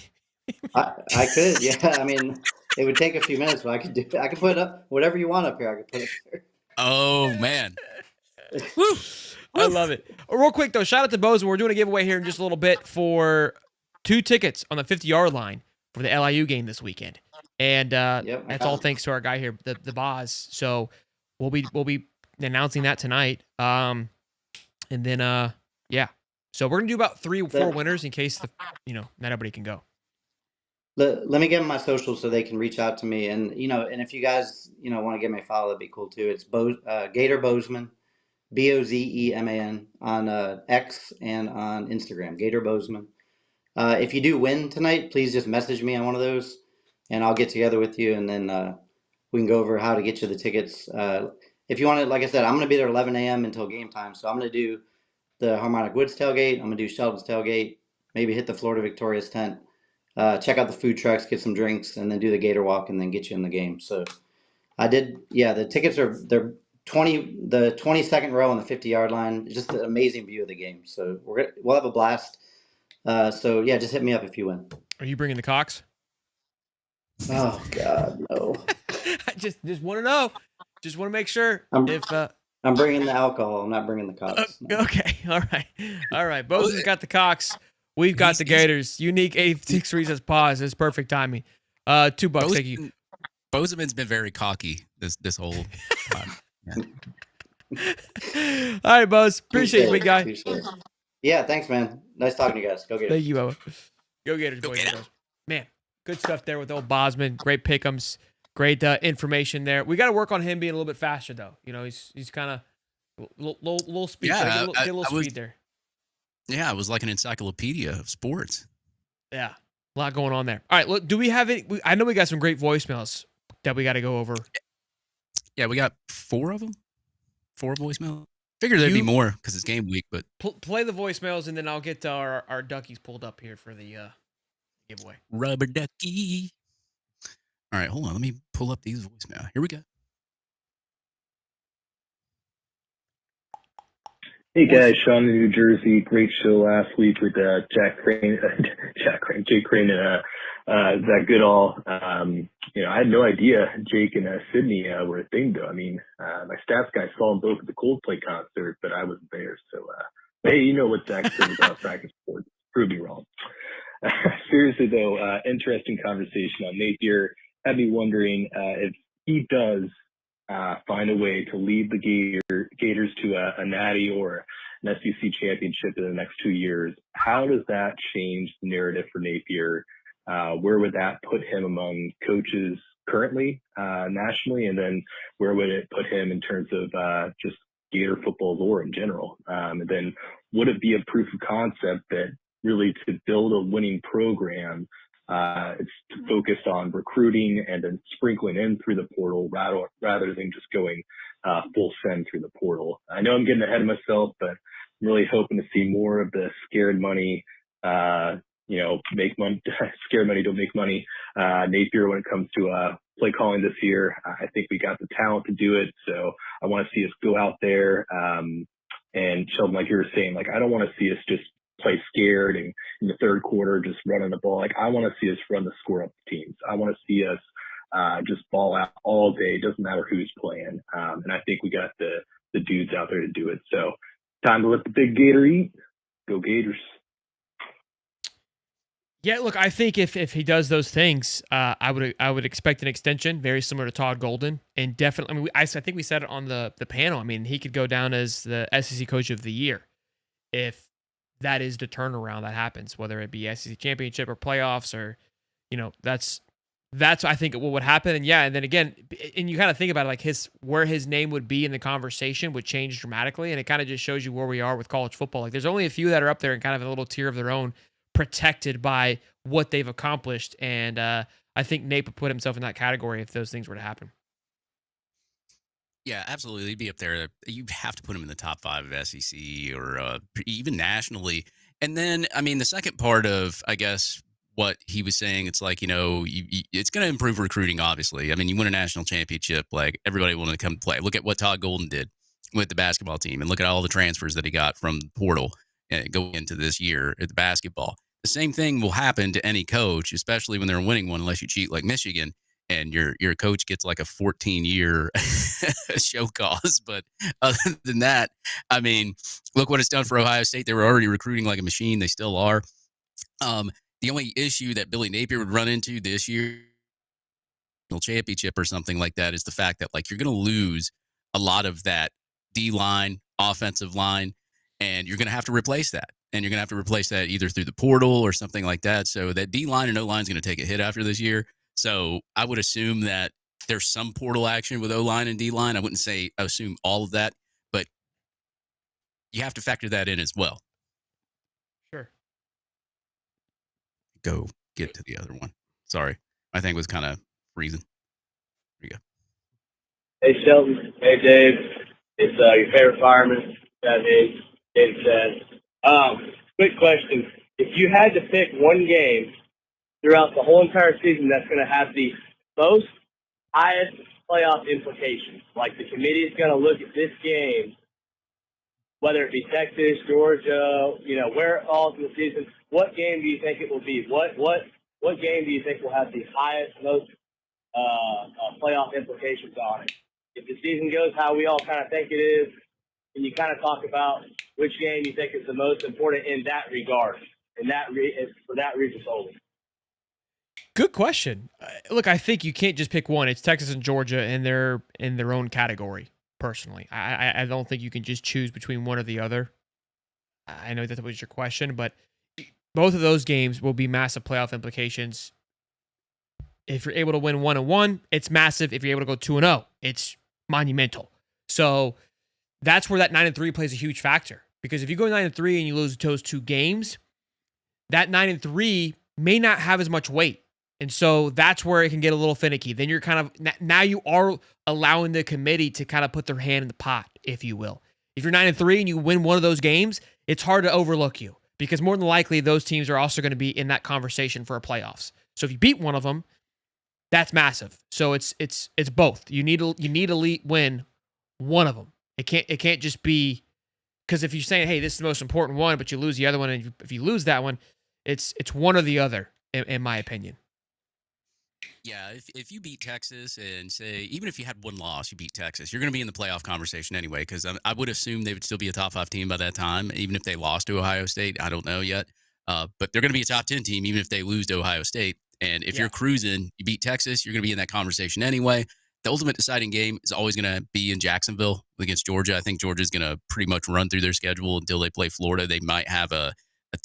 I could, yeah. I mean, it would take a few minutes, but I could do it. I could put it up, whatever you want up here. I could put it there. Oh, man. Woo. I love it. Real quick, though, shout out to Bozeman. We're doing a giveaway here in just a little bit for 2 tickets on the 50-yard line for the LIU game this weekend. And that's all thanks to our guy here, the Boz. So we'll be announcing that tonight. And then yeah. So we're gonna do about 3 or 4 winners in case not everybody can go. Let me give them my socials so they can reach out to me. And and if you guys want to give me a follow, that'd be cool too. It's Gator Bozeman, Bozeman on X and on Instagram. Gator Bozeman. If you do win tonight, please just message me on one of those, and I'll get together with you, and then we can go over how to get you the tickets. If you want to, like I said, I'm going to be there 11 a.m. until game time, so I'm going to do the Harmonic Woods tailgate. I'm going to do Sheldon's tailgate, maybe hit the Florida Victorious tent, check out the food trucks, get some drinks, and then do the Gator Walk, and then get you in the game. So the tickets they're the 22nd row on the 50-yard line. Just an amazing view of the game. So we'll have a blast. So yeah, just hit me up if you win. Are you bringing the Cox? Oh God, no. I just want to know. Just want to make sure. I'm bringing the alcohol. I'm not bringing the Cox. No. Okay, all right. Bozeman's got the Cox. We've got the Gators. Unique 86 says pause. It's perfect timing. $2. Thank you. Bozeman's been very cocky this whole time. All right, Buzz. Appreciate you, big guy. Yeah, thanks, man. Nice talking to you guys. Go Gators. Thank you, Bubba. Go Gators, boys. Man, good stuff there with old Bosman. Great pick'ems. Great information there. We got to work on him being a little bit faster, though. You know, he's kind of little speed. Yeah, get a little speed there. Yeah, it was like an encyclopedia of sports. Yeah, a lot going on there. All right, look, do we have any? I know we got some great voicemails that we got to go over. Yeah, we got 4 of them. 4 voicemails. Figured there'd be more because it's game week, but play the voicemails and then I'll get our duckies pulled up here for the giveaway. Rubber ducky. All right, hold on. Let me pull up these voicemails. Here we go. Hey guys, Sean in New Jersey. Great show last week with Jake Crane, and Zach Goodall. I had no idea Jake and Sydney were a thing, though. I mean, my stats guy saw them both at the Coldplay concert, but I wasn't there. So, hey, you know what Zach said about practice sports. Prove me wrong. Seriously, though, interesting conversation on Napier. Had me wondering if he does find a way to lead the Gators to a natty or an SEC championship in the next 2 years. How does that change the narrative for Napier? Where would that put him among coaches currently nationally? And then where would it put him in terms of just Gator football lore in general? And then would it be a proof of concept that really to build a winning program, it's to focus on recruiting and then sprinkling in through the portal rather than just going full send through the portal? I know I'm getting ahead of myself, but I'm really hoping to see more of the scared money, make money, scared money, don't make money. Napier, when it comes to play calling this year, I think we got the talent to do it. So I want to see us go out there. And Sheldon, like you were saying, like, I don't want to see us just play scared and in the third quarter just running the ball. Like, I want to see us run the score up teams. I want to see us just ball out all day. It doesn't matter who's playing. And I think we got the dudes out there to do it. So time to let the big Gator eat. Go Gators. Yeah, look, I think if he does those things, I would expect an extension very similar to Todd Golden, and definitely. I mean, I think we said it on the panel. I mean, he could go down as the SEC Coach of the Year if that is the turnaround that happens, whether it be SEC championship or playoffs, or that's I think what would happen. And yeah, and then again, and you kind of think about it, like where his name would be in the conversation would change dramatically, and it kind of just shows you where we are with college football. Like, there's only a few that are up there in kind of a little tier of their own, protected by what they've accomplished. And I think Nate would put himself in that category if those things were to happen. Yeah, absolutely. He'd be up there. You have to put him in the top 5 of SEC or even nationally. And then, I mean, the second part of, I guess, what he was saying, it's like, it's going to improve recruiting, obviously. I mean, you win a national championship, like, everybody wanted to come play. Look at what Todd Golden did with the basketball team, and look at all the transfers that he got from the portal and going into this year at the basketball. The same thing will happen to any coach, especially when they're winning one, unless you cheat like Michigan and your coach gets like a 14-year show cause. But other than that, I mean, look what it's done for Ohio State. They were already recruiting like a machine. They still are. The only issue that Billy Napier would run into this year, championship or something like that, is the fact that, like, you're going to lose a lot of that D-line, offensive line, and you're going to have to replace that. And you're going to have to replace that either through the portal or something like that. So that D-line and O-line is going to take a hit after this year. So I would assume that there's some portal action with O-line and D-line. I wouldn't say assume all of that, but you have to factor that in as well. Sure. Go get to the other one. Sorry. My thing was kind of freezing. Here you go. Hey, Shelton. Hey, Dave. It's your favorite fireman. Dave says. Quick question. If you had to pick one game throughout the whole entire season that's going to have the most, highest playoff implications. Like the committee is going to look at this game, whether it be Texas, Georgia, where it falls in the season. What game do you think it will be? What game do you think will have the highest, most playoff implications on it? If the season goes how we all kind of think it is, and you kind of talk about which game you think is the most important in that regard, for that reason solely. Good question. Look, I think you can't just pick one. It's Texas and Georgia, and they're in their own category. Personally, I don't think you can just choose between one or the other. I know that was your question, but both of those games will be massive playoff implications. If you're able to win 1-1, it's massive. If you're able to go 2-0, it's monumental. So that's where that 9-3 plays a huge factor. Because if you go 9-3 and you lose those two games, that 9-3 may not have as much weight. And so that's where it can get a little finicky. Then you're kind of, now you are allowing the committee to kind of put their hand in the pot, if you will. If you're 9-3 and you win one of those games, it's hard to overlook you because more than likely those teams are also going to be in that conversation for a playoffs. So if you beat one of them, that's massive. So it's both. You need to win one of them. It can't just be because if you're saying, hey, this is the most important one, but you lose the other one, and if you lose that one, it's one or the other, in my opinion. Yeah, if you beat Texas and say, even if you had one loss, you beat Texas, you're going to be in the playoff conversation anyway, because I would assume they would still be a top 5 team by that time, even if they lost to Ohio State. I don't know yet. But they're going to be a top 10 team, even if they lose to Ohio State. And if you're cruising, you beat Texas, you're going to be in that conversation anyway. The ultimate deciding game is always going to be in Jacksonville against Georgia. I think Georgia's going to pretty much run through their schedule until they play Florida. They might have a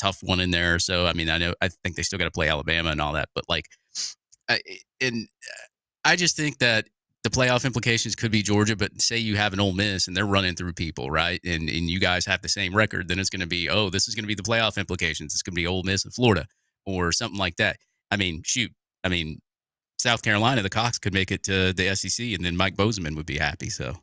tough one in there. So, I mean, I think they still got to play Alabama and all that. But, I just think that the playoff implications could be Georgia, but say you have an Ole Miss and they're running through people, right? And you guys have the same record, then it's going to be, this is going to be the playoff implications. It's going to be Ole Miss and Florida or something like that. I mean, shoot. I mean, South Carolina, the Cox could make it to the SEC, and then Mike Bozeman would be happy. So,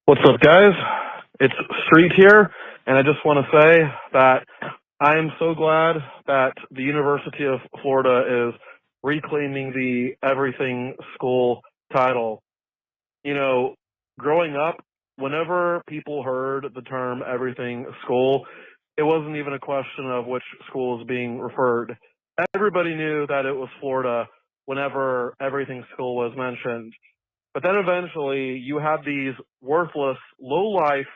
what's up, guys? It's Street here, and I just want to say that I am so glad that the University of Florida is reclaiming the everything school title. You know, growing up, whenever people heard the term everything school, it wasn't even a question of which school is being referred. Everybody knew that it was Florida whenever everything school was mentioned. But then eventually you had these worthless, low-life,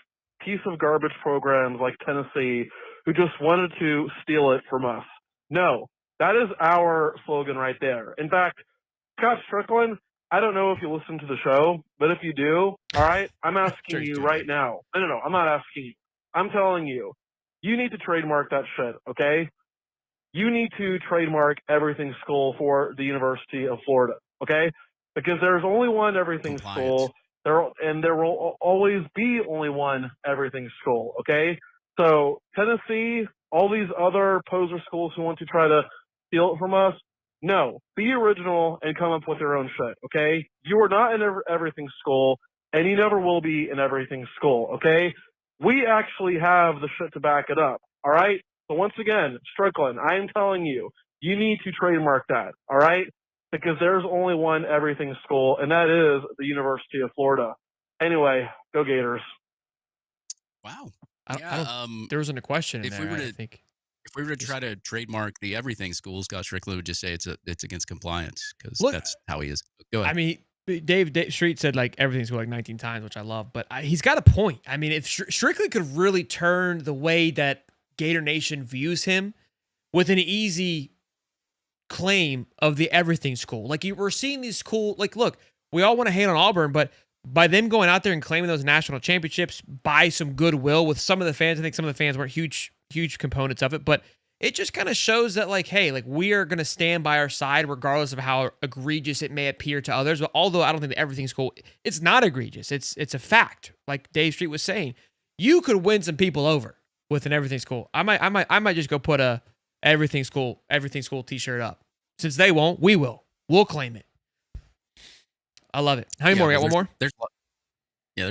piece of garbage programs like Tennessee who just wanted to steal it from us. No, that is our slogan right there. In fact, Scott Strickland, I don't know if you listen to the show, but if you do, all right, I'm asking you right now. No, I'm not asking you. I'm telling you, you need to trademark that shit, okay? You need to trademark everything school for the University of Florida, okay? Because there's only one everything school, there will always be only one everything school, okay? So Tennessee, all these other poser schools who want to try to steal it from us, no, be original and come up with your own shit, okay? You are not in everything school, and you never will be in everything school, okay? We actually have the shit to back it up, all right? So once again, Strickland, I am telling you, you need to trademark that, all right? Because there's only one everything school, and that is the University of Florida. Anyway, go Gators. Wow. There wasn't a question in there, I think. If we were to try to trademark the everything school, Scott Strickland would just say it's against compliance because that's how he is. Go ahead. I mean, Dave Street said like everything's going like 19 times, which I love, but he's got a point. I mean, if Strickland could really turn the way that Gator Nation views him with an easy claim of the everything school. Like we're seeing these cool, like, look, we all want to hate on Auburn, but by them going out there and claiming those national championships, buy some goodwill with some of the fans. I think some of the fans weren't huge components of it, but it just kind of shows that like, hey, like we are going to stand by our side regardless of how egregious it may appear to others. But although I don't think that everything's cool, it's not egregious. It's a fact. Like Dave Street was saying, you could win some people over with an everything school. I might just go put a everything school t-shirt up. Since they won't, we will. We'll claim it. I love it. How many more? We got one more? There's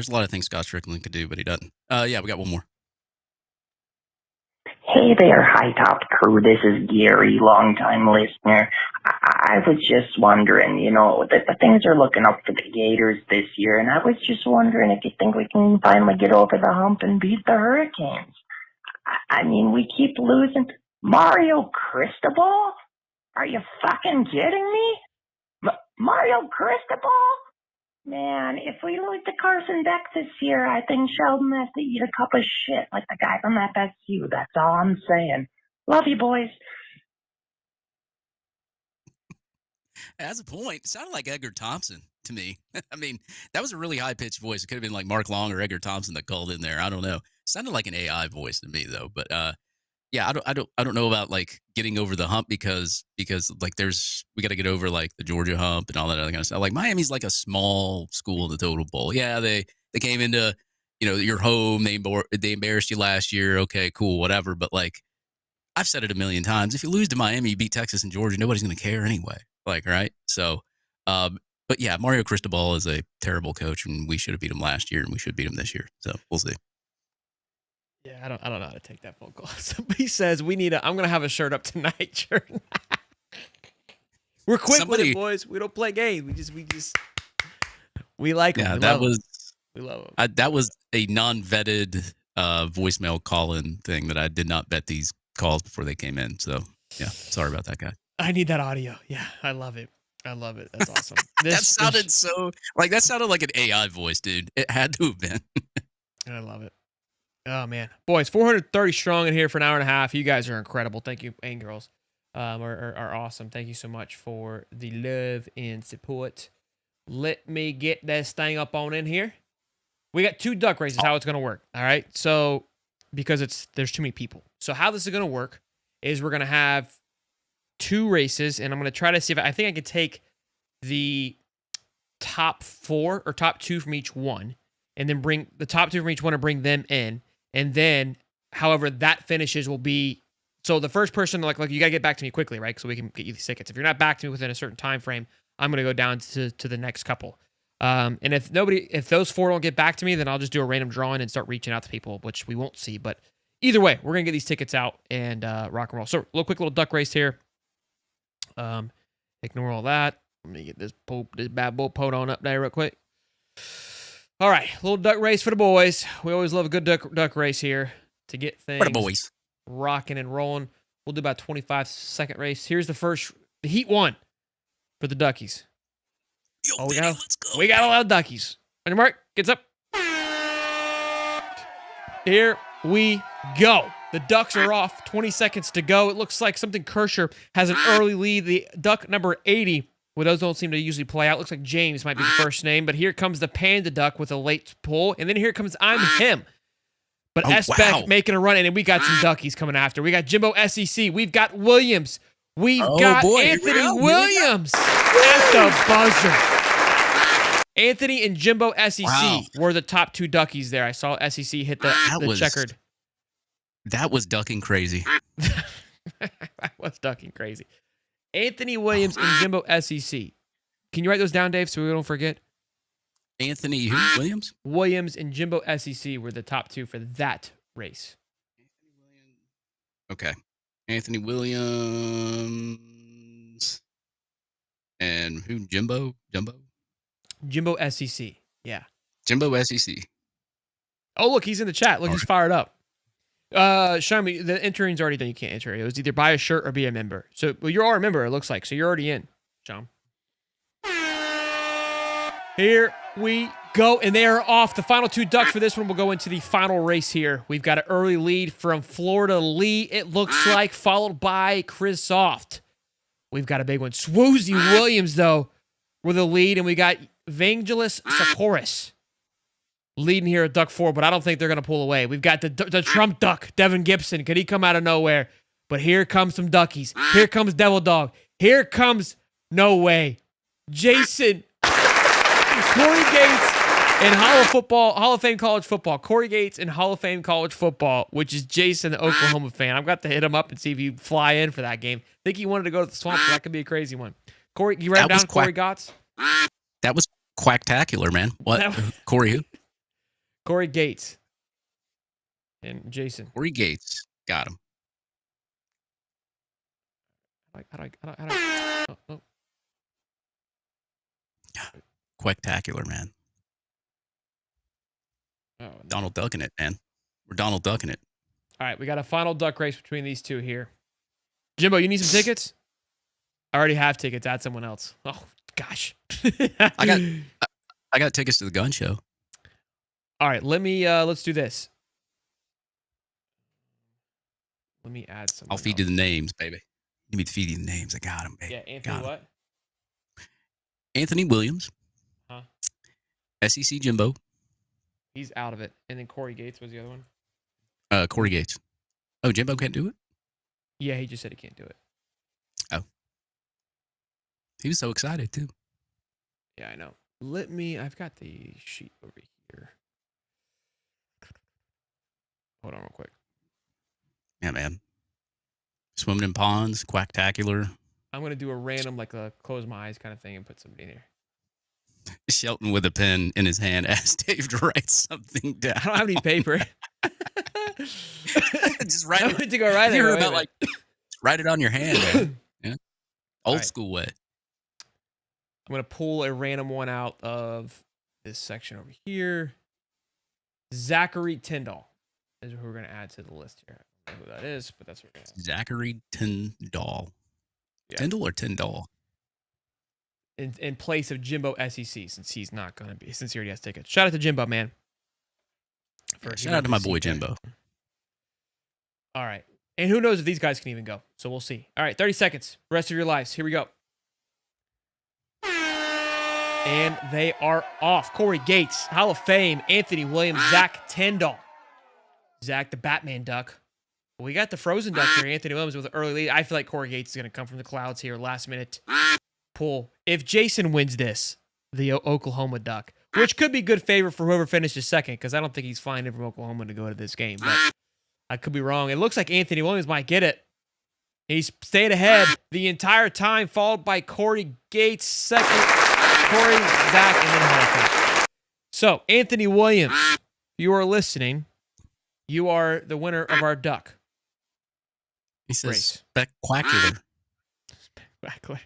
a lot of things Scott Strickland could do, but he doesn't. We got one more. Hey there, High Top Crew. This is Gary, longtime listener. I was just wondering, the things are looking up for the Gators this year, and I was just wondering if you think we can finally get over the hump and beat the Hurricanes. I mean, we keep losing. Mario Cristobal? Are you fucking kidding me? Mario Cristobal? Man, if we lose to Carson Beck this year, I think Sheldon has to eat a cup of shit like the guy from FSU. That's all I'm saying. Love you, boys. As a point, it sounded like Edgar Thompson to me. I mean, that was a really high-pitched voice. It could have been like Mark Long or Edgar Thompson that called in there. I don't know. It sounded like an AI voice to me, though. But yeah, I don't know about like getting over the hump because like we got to get over like the Georgia hump and all that other kind of stuff. Like Miami's like a small school in the total bowl. Yeah, they came into your home. They embarrassed you last year. Okay, cool, whatever. But like I've said it a million times. If you lose to Miami, you beat Texas and Georgia, nobody's going to care anyway. Like, right? So, but yeah, Mario Cristobal is a terrible coach, and we should have beat him last year, and we should beat him this year. So we'll see. Yeah, I don't know how to take that phone call. Somebody says I'm gonna have a shirt up tonight shirt. We're quick with it, boys. We don't play games. We like them. Yeah, we love them. That was a non-vetted voicemail call-in thing that I did not vet these calls before they came in. So yeah, sorry about that, guy. I need that audio. Yeah, I love it. That's awesome. That sounded like an AI voice, dude. It had to have been. I love it. Oh, man. Boys, 430 strong in here for an hour and a half. You guys are incredible. Thank you, and girls. Are awesome. Thank you so much for the love and support. Let me get this thing up on in here. We got 2 duck races, how it's going to work. All right? So, because there's too many people. So, how this is going to work is we're going to have 2 races, and I'm going to try to see if I think I could take the top 4 or top 2 from each one, and then bring the top 2 from each one and bring them in. And then, however that finishes will be, so the first person, like you got to get back to me quickly, right? So we can get you these tickets. If you're not back to me within a certain time frame, I'm going to go down to the next couple. And if those 4 don't get back to me, then I'll just do a random drawing and start reaching out to people, which we won't see. But either way, we're going to get these tickets out and rock and roll. So, quick little duck race here. Ignore all that. Let me get this bad boy put on up there real quick. All right, little duck race for the boys. We always love a good duck race here to get things for the boys rocking and rolling. We'll do about 25-second race. Here's the heat 1 for the duckies. Yo, let's go. We got a lot of duckies. On your mark, gets up. Here we go. The ducks are off. 20 seconds to go. It looks like something Kersher has an early lead. The duck number 80. Well, those don't seem to usually play out. Looks like James might be the first name, but here comes the panda duck with a late pull, and then here comes I'm him. But S-Beck making a run, and we got some duckies coming after. We got Jimbo SEC. We've got Williams. We've got Anthony Williams at the buzzer. Anthony and Jimbo SEC were the top 2 duckies there. I saw SEC hit the checkered. That was ducking crazy. That was ducking crazy. Anthony Williams and Jimbo SEC. Can you write those down, Dave, so we don't forget? Anthony who? Williams? Williams and Jimbo SEC were the top 2 for that race. Okay. Anthony Williams. And who? Jimbo? Jimbo SEC. Yeah. Jimbo SEC. Oh, look, he's in the chat. Look, he's fired up. Shami, the entering's already done. You can't enter. It was either buy a shirt or be a member. So, well, you're already a member, it looks like. So you're already in, Sean. Here we go. And they are off. The final 2 ducks for this one will go into the final race here. We've got an early lead from Florida Lee, it looks like, followed by Chris Soft. We've got a big one. Swoozy Williams, though, with the lead. And we got Vangelis Saporis leading here at duck 4, but I don't think they're going to pull away. We've got the Trump duck, Devin Gibson. Could he come out of nowhere? But here comes some duckies. Here comes Devil Dog. Here comes, no way, Jason, Corey Gates, and Hall of Fame college football. Corey Gates and Hall of Fame college football, which is Jason, the Oklahoma fan. I've got to hit him up and see if you fly in for that game. I think he wanted to go to the swamp, so that could be a crazy one. Corey, you write him down, Corey Gotts? That was quacktacular, man. What? Corey who? Corey Gates and Jason. Corey Gates. Got him. Oh. Quectacular, man. Oh, no. Donald Ducking it, man. We're Donald Ducking it. All right, we got a final duck race between these two here. Jimbo, you need some tickets? I already have tickets. Add someone else. Oh gosh. I got tickets to the gun show. All right, let's do this. Let me add some. I'll feed you the names, baby. You need to feed you the names. I got them, baby. Yeah, Anthony what? Anthony Williams. Huh? SEC Jimbo. He's out of it. And then Corey Gates was the other one. Corey Gates. Oh, Jimbo can't do it? Yeah, he just said he can't do it. Oh. He was so excited, too. Yeah, I know. I've got the sheet over here. Hold on real quick. Yeah, man. Swimming in ponds, quacktacular. I'm going to do a random, like a close my eyes kind of thing and put somebody in here. Shelton with a pen in his hand asked Dave to write something down. I don't have any paper. Just write I it. went to go write it. About, like, write it on your hand, man. Yeah. Old school way. I'm going to pull a random one out of this section over here. Zachary Tyndall is who we're going to add to the list here. I don't know who that is, but that's what we're going to add. Zachary Tyndall. Yeah. Tyndall or Tyndall? In place of Jimbo SEC, since he already has tickets. Shout out to Jimbo, man. Shout out to my boy Jimbo. All right. And who knows if these guys can even go. So we'll see. All right, 30 seconds. Rest of your lives. Here we go. And they are off. Corey Gates, Hall of Fame, Anthony Williams, Zach Tyndall. Zach, the Batman duck. We got the frozen duck here. Anthony Williams with an early lead. I feel like Corey Gates is going to come from the clouds here. Last minute pull. If Jason wins this, the Oklahoma duck, which could be good favor for whoever finishes second, because I don't think he's flying in from Oklahoma to go to this game. But I could be wrong. It looks like Anthony Williams might get it. He's stayed ahead the entire time, followed by Corey Gates, second. Corey, Zach, and then Hall. So, Anthony Williams, if you are listening, you are the winner of our duck. He says spectacular. Spectacular.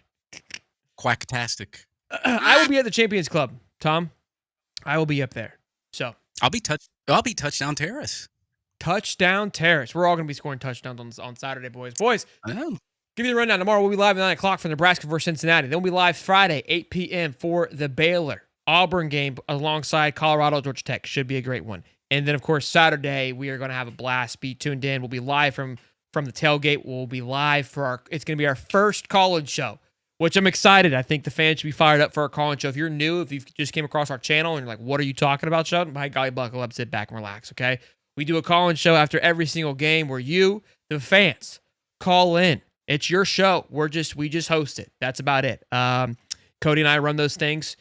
Quacktastic. I will be at the Champions Club, Tom. I will be up there. So I'll be touchdown terrace. Touchdown terrace. We're all going to be scoring touchdowns on Saturday, boys. Boys, I know. Give you the rundown. Tomorrow we'll be live at 9 o'clock for Nebraska versus Cincinnati. Then we'll be live Friday, 8 p.m. for the Baylor Auburn game alongside Colorado Georgia Tech. Should be a great one. And then, of course, Saturday we are going to have a blast. Be tuned in. We'll be live from the tailgate. We'll be live for it's going to be our first call-in show, which I'm excited. I think the fans should be fired up for our call-in show. If you're new, if you just came across our channel and you're like, what are you talking about, Sheldon? By golly, buckle up, sit back, and relax, okay? We do a call-in show after every single game where you, the fans, call in. It's your show. We just host it. That's about it. Cody and I run those things.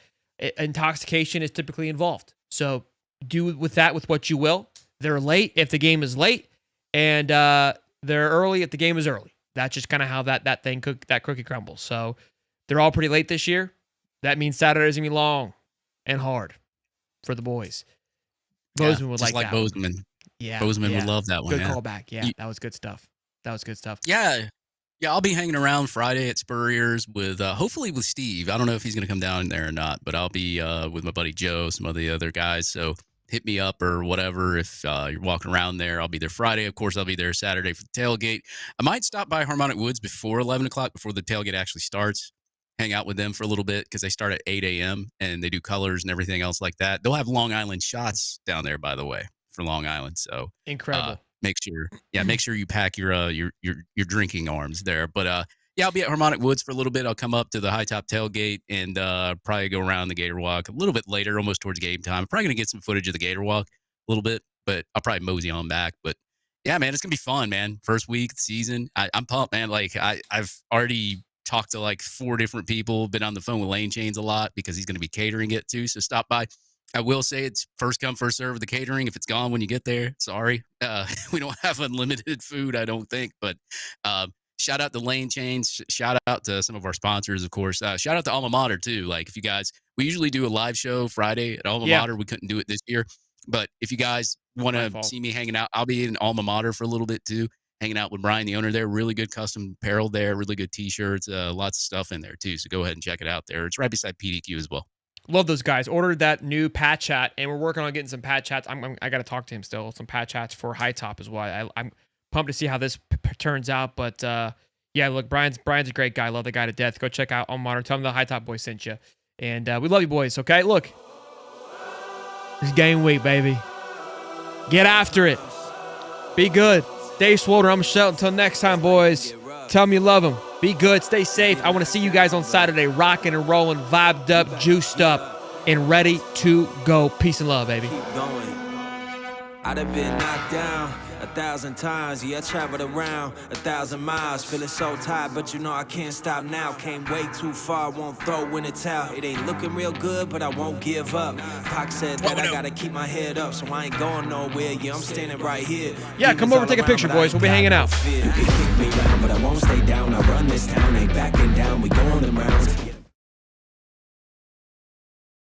Intoxication is typically involved. So do with that with what you will. They're late if the game is late, and they're early if the game is early. That's just kind of how that cookie crumbles. So they're all pretty late this year. That means Saturday's going to be long and hard for the boys. Bozeman would like that Bozeman. One. Yeah. Bozeman would love that one. Good callback. Yeah, that was good stuff. Yeah, I'll be hanging around Friday at Spurrier's with hopefully with Steve. I don't know if he's going to come down there or not, but I'll be with my buddy Joe, some of the other guys. So hit me up or whatever if you're walking around there. I'll be there Friday. Of course, I'll be there Saturday for the tailgate. I might stop by Harmonic Woods before 11 o'clock, before the tailgate actually starts. Hang out with them for a little bit because they start at 8 a.m. and they do colors and everything else like that. They'll have Long Island shots down there, by the way, for Long Island. So incredible. Make sure you pack your drinking arms there. But I'll be at Harmonic Woods for a little bit. I'll come up to the High Top Tailgate and probably go around the Gator Walk a little bit later, almost towards game time. I'm probably gonna get some footage of the Gator Walk a little bit, but I'll probably mosey on back. But yeah, man, it's gonna be fun, man. First week of the season, I'm pumped, man. Like I've already talked to like 4 different people, been on the phone with Lane Chains a lot because he's gonna be catering it too. So stop by. I will say it's first come, first serve with the catering. If it's gone when you get there, sorry. We don't have unlimited food, I don't think. But shout out to Lane Chains. Shout out to some of our sponsors, of course. Shout out to Alma Mater, too. Like, if you guys, we usually do a live show Friday at Alma Mater. We couldn't do it this year. But if you guys want to see me hanging out, I'll be in Alma Mater for a little bit, too. hanging out with Brian, the owner there. Really good custom apparel there, really good T-shirts, lots of stuff in there too. So go ahead and check it out there. It's right beside PDQ as well. Love those guys. Ordered that new patch hat, and we're working on getting some patch hats. I got to talk to him still. Some patch hats for High Top as well. I'm pumped to see how this turns out. But yeah, look, Brian's a great guy. Love the guy to death. Go check out On Modern. Tell him the High Top boys sent you. And we love you boys, okay? Look, it's game week, baby. Get after it. Be good. Dave Swolder, I'm Shelton. Until next time, boys. Tell them you love them. Be good. Stay safe. I want to see you guys on Saturday rocking and rolling, vibed up, juiced up, and ready to go. Peace and love, baby. Keep going. I'd have been knocked down 1,000 times. Yeah, I traveled around 1,000 miles. Feeling so tired, but you know I can't stop now. Came way too far, won't throw in the towel. It ain't looking real good, but I won't give up. Pac said that I gotta keep my head up, so I ain't going nowhere. Yeah, I'm standing right here. Yeah, come over, take a picture, boys. We'll be hanging out. You can kick me down, but I won't stay down. I run this town, ain't backing down. We going them rounds.